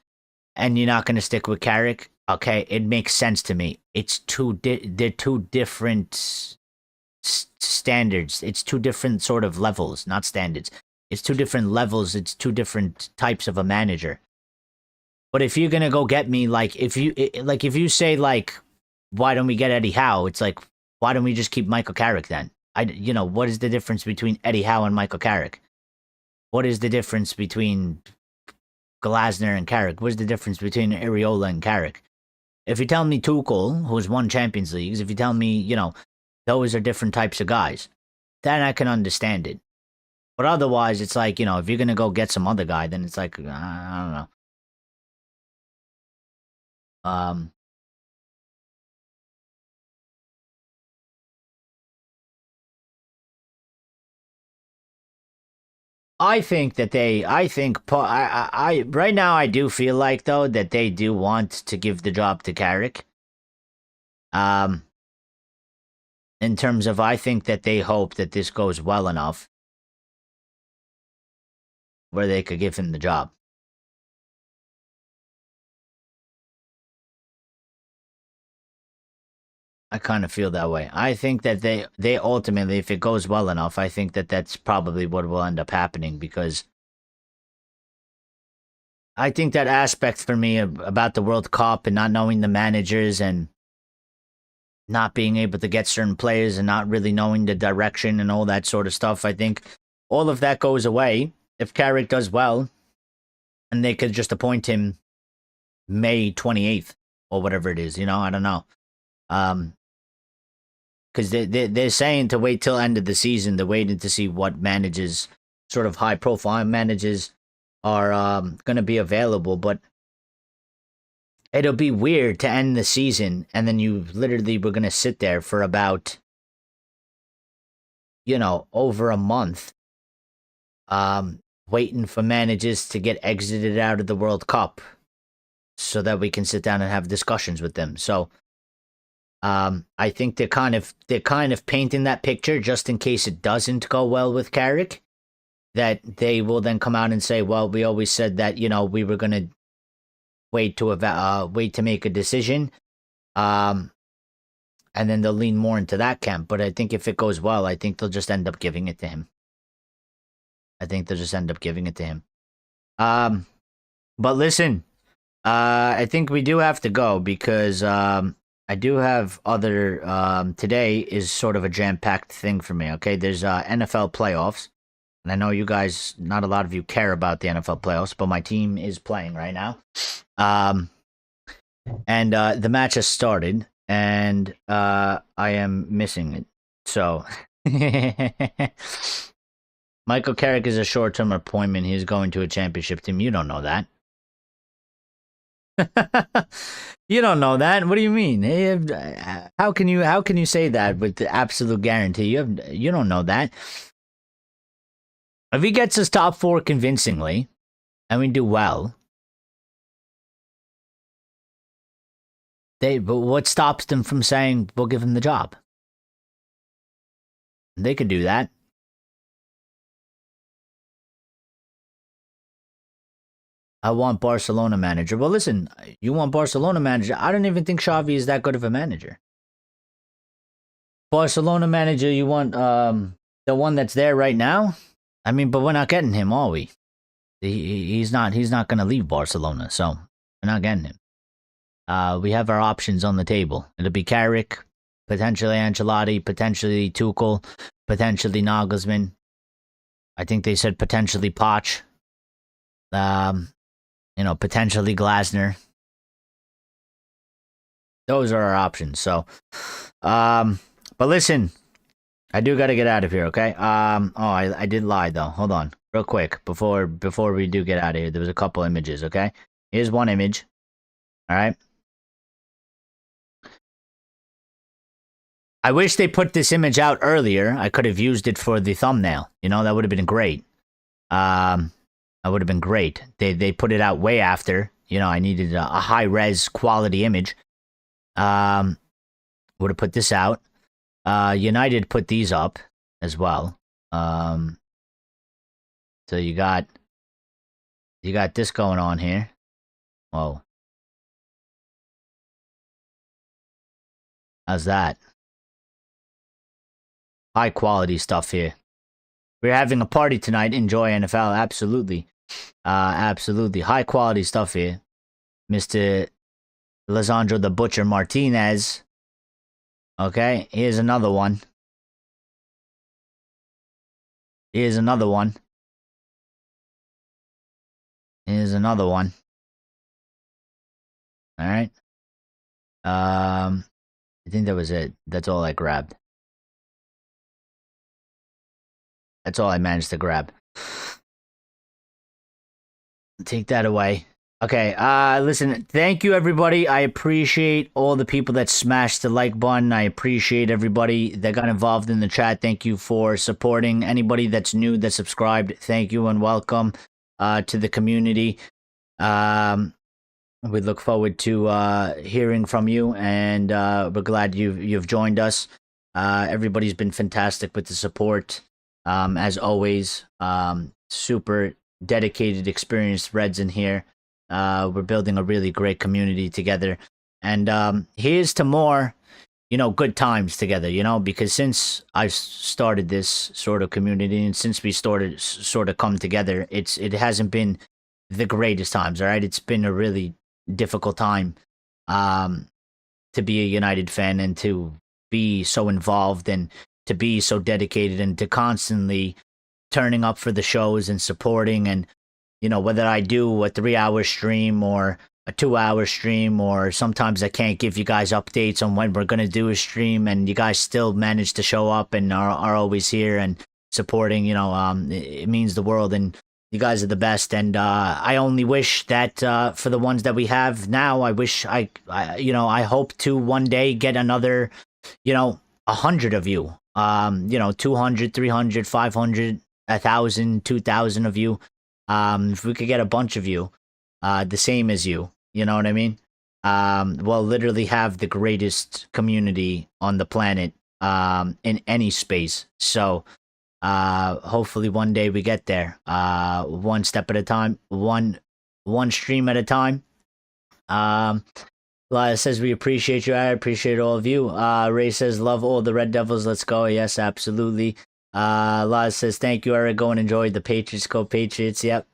and you're not gonna stick with Carrick. Okay, it makes sense to me. It's they're two different standards. It's two different sort of levels, not standards. It's two different levels. It's two different types of a manager. But if you're gonna go get me, like if you say like, why don't we get Eddie Howe? It's like, why don't we just keep Michael Carrick then? What is the difference between Eddie Howe and Michael Carrick? What is the difference between Glasner and Carrick. What's the difference between Areola and Carrick? If you tell me Tuchel, who's won Champions Leagues, if you tell me, those are different types of guys, then I can understand it. But otherwise, it's like, if you're going to go get some other guy, then it's like, I don't know. I think that right now I do feel like, though, that they do want to give the job to Carrick. In terms of, I think that they hope that this goes well enough where they could give him the job. I kind of feel that way. I think that they ultimately, if it goes well enough, I think that that's probably what will end up happening, because I think that aspect for me about the World Cup and not knowing the managers and not being able to get certain players and not really knowing the direction and all that sort of stuff, I think all of that goes away if Carrick does well, and they could just appoint him May 28th or whatever it is, I don't know. Because they're saying to wait till end of the season. They're waiting to see what managers, sort of high profile managers, are going to be available. But it'll be weird to end the season and then you literally were going to sit there for about, over a month, waiting for managers to get exited out of the World Cup so that we can sit down and have discussions with them. So I think they're kind of painting that picture just in case it doesn't go well with Carrick, that they will then come out and say, well, we always said that, we were going to wait to make a decision. And then they'll lean more into that camp. But I think if it goes well, I think they'll just end up giving it to him. But listen, I think we do have to go because I do have other. Today is sort of a jam-packed thing for me. Okay, there's NFL playoffs, and I know you guys, not a lot of you care about the NFL playoffs, but my team is playing right now. And the match has started, and I am missing it. So, Michael Carrick is a short-term appointment. He's going to a championship team. You don't know that. You don't know that. What do you mean? How can you say that with the absolute guarantee? You don't know that. If he gets his top 4 convincingly, and we do well, but what stops them from saying we'll give him the job? They could do that. I want Barcelona manager. Well, listen, you want Barcelona manager. I don't even think Xavi is that good of a manager. Barcelona manager, you want the one that's there right now? I mean, but we're not getting him, are we? He's not going to leave Barcelona, so we're not getting him. We have our options on the table. It'll be Carrick, potentially Ancelotti, potentially Tuchel, potentially Nagelsmann. I think they said potentially Poch. Potentially Glasner. Those are our options. So, but listen, I do got to get out of here, okay? I did lie though. Hold on, real quick, before we do get out of here. There was a couple images, okay? Here's one image. All right. I wish they put this image out earlier. I could have used it for the thumbnail. That would have been great. That would have been great. They put it out way after. I needed a high-res quality image. Would have put this out. United put these up as well. So you got this going on here. Whoa. How's that? High quality stuff here. We're having a party tonight. Enjoy NFL. Absolutely. Absolutely. High quality stuff here. Mr. Lisandro the Butcher Martinez. Okay, here's another one. Here's another one. All right. I think that was it. That's all I grabbed. That's all I managed to grab. Take that away. Okay, listen, thank you everybody. I appreciate all the people that smashed the like button. I appreciate everybody that got involved in the chat. Thank you for supporting. Anybody that's new that subscribed, thank you and welcome to the community. We look forward to hearing from you, and we're glad you've joined us. Everybody's been fantastic with the support, as always. Super dedicated, experienced Reds in here. We're building a really great community together, and here's to more, good times together. Because since I've started this sort of community, and since we started sort of come together, it hasn't been the greatest times. All right, it's been a really difficult time to be a United fan and to be so involved and to be so dedicated and to constantly turning up for the shows and supporting. And whether I do a 3-hour stream or a 2-hour stream, or sometimes I can't give you guys updates on when we're going to do a stream, and you guys still manage to show up and are always here and supporting, it means the world, and you guys are the best. And I only wish that for the ones that we have now, I wish I hope to one day get another, 100 of you, 200, 300, 500, 1,000, 2,000 of you. If we could get a bunch of you, the same as you know what I mean? We'll literally have the greatest community on the planet, in any space. So, hopefully one day we get there, one step at a time, one stream at a time. Lila says we appreciate you. I appreciate all of you. Ray says love all the Red Devils. Let's go. Yes, absolutely. Lila says thank you, Eric. Go and enjoy the Patriots. Go Patriots. Yep.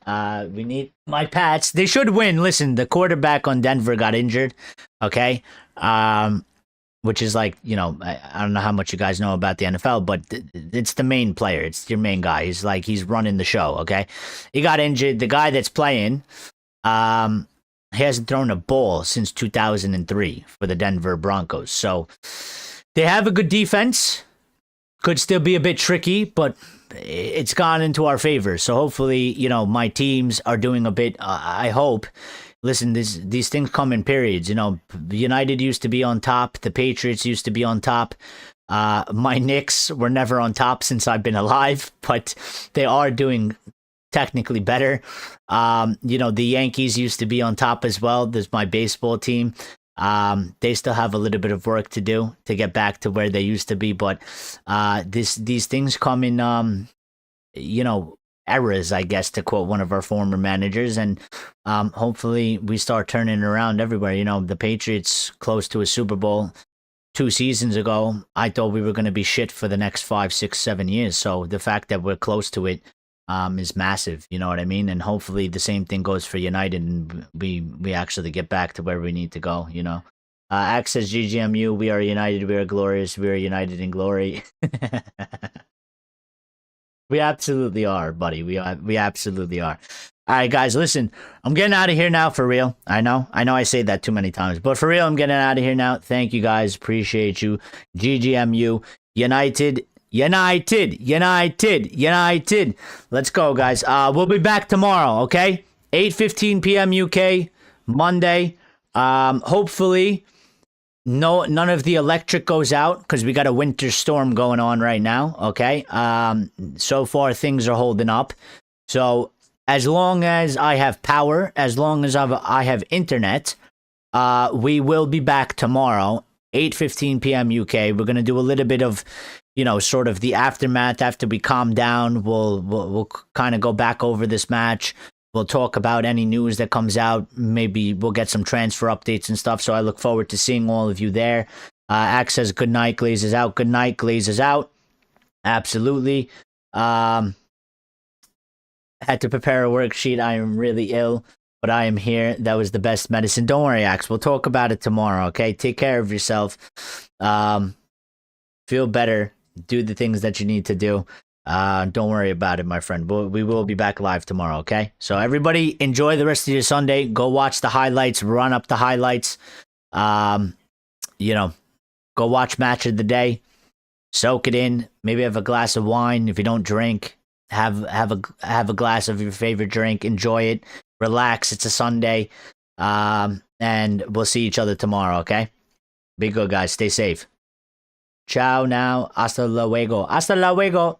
We need my Pats. They should win. Listen, the quarterback on Denver got injured. Okay. Which is like, I don't know how much you guys know about the NFL, but it's the main player. It's your main guy. He's running the show. Okay. He got injured. The guy that's playing, he hasn't thrown a ball since 2003 for the Denver Broncos. So they have a good defense. Could still be a bit tricky, but it's gone into our favor. So hopefully, my teams are doing a bit, I hope. Listen, these things come in periods. United used to be on top. The Patriots used to be on top. My Knicks were never on top since I've been alive, but they are doing technically better. The Yankees used to be on top as well. There's my baseball team. They still have a little bit of work to do to get back to where they used to be, but these things come in eras, I guess, to quote one of our former managers, and hopefully we start turning around everywhere. The Patriots close to a Super Bowl 2 seasons ago. I thought we were going to be shit for the next 5, 6, 7 years, so the fact that we're close to it is massive, you know what I mean? And hopefully the same thing goes for United, and we actually get back to where we need to go, Axe says GGMU, we are united, we are glorious, we are united in glory. We absolutely are, buddy. We absolutely are. All right, guys, listen, I'm getting out of here now for real. I know I say that too many times, but for real, I'm getting out of here now. Thank you guys. Appreciate you. GGMU, United. Let's go, guys. We'll be back tomorrow, okay? 8:15 p.m. UK, Monday. Hopefully, none of the electric goes out because we got a winter storm going on right now, okay? So far, things are holding up. So, as long as I have power, as long as I have internet, we will be back tomorrow, 8:15 p.m. UK. We're going to do a little bit of, sort of the aftermath after we calm down. We'll kind of go back over this match. We'll talk about any news that comes out. Maybe we'll get some transfer updates and stuff. So I look forward to seeing all of you there. Axe says good night, Glaze is out. Good night, Glaze is out. Absolutely. Had to prepare a worksheet. I am really ill, but I am here. That was the best medicine. Don't worry, Axe. We'll talk about it tomorrow, okay? Take care of yourself. Feel better. Do the things that you need to do. Don't worry about it, my friend. We will be back live tomorrow, okay? So everybody enjoy the rest of your Sunday. Go watch the highlights, run up the highlights. You know, go watch match of the day. Soak it in. Maybe have a glass of wine. If you don't drink, have a glass of your favorite drink. Enjoy it. Relax. It's a Sunday. And we'll see each other tomorrow, okay? Be good, guys. Stay safe. Ciao now. Hasta luego. Hasta luego.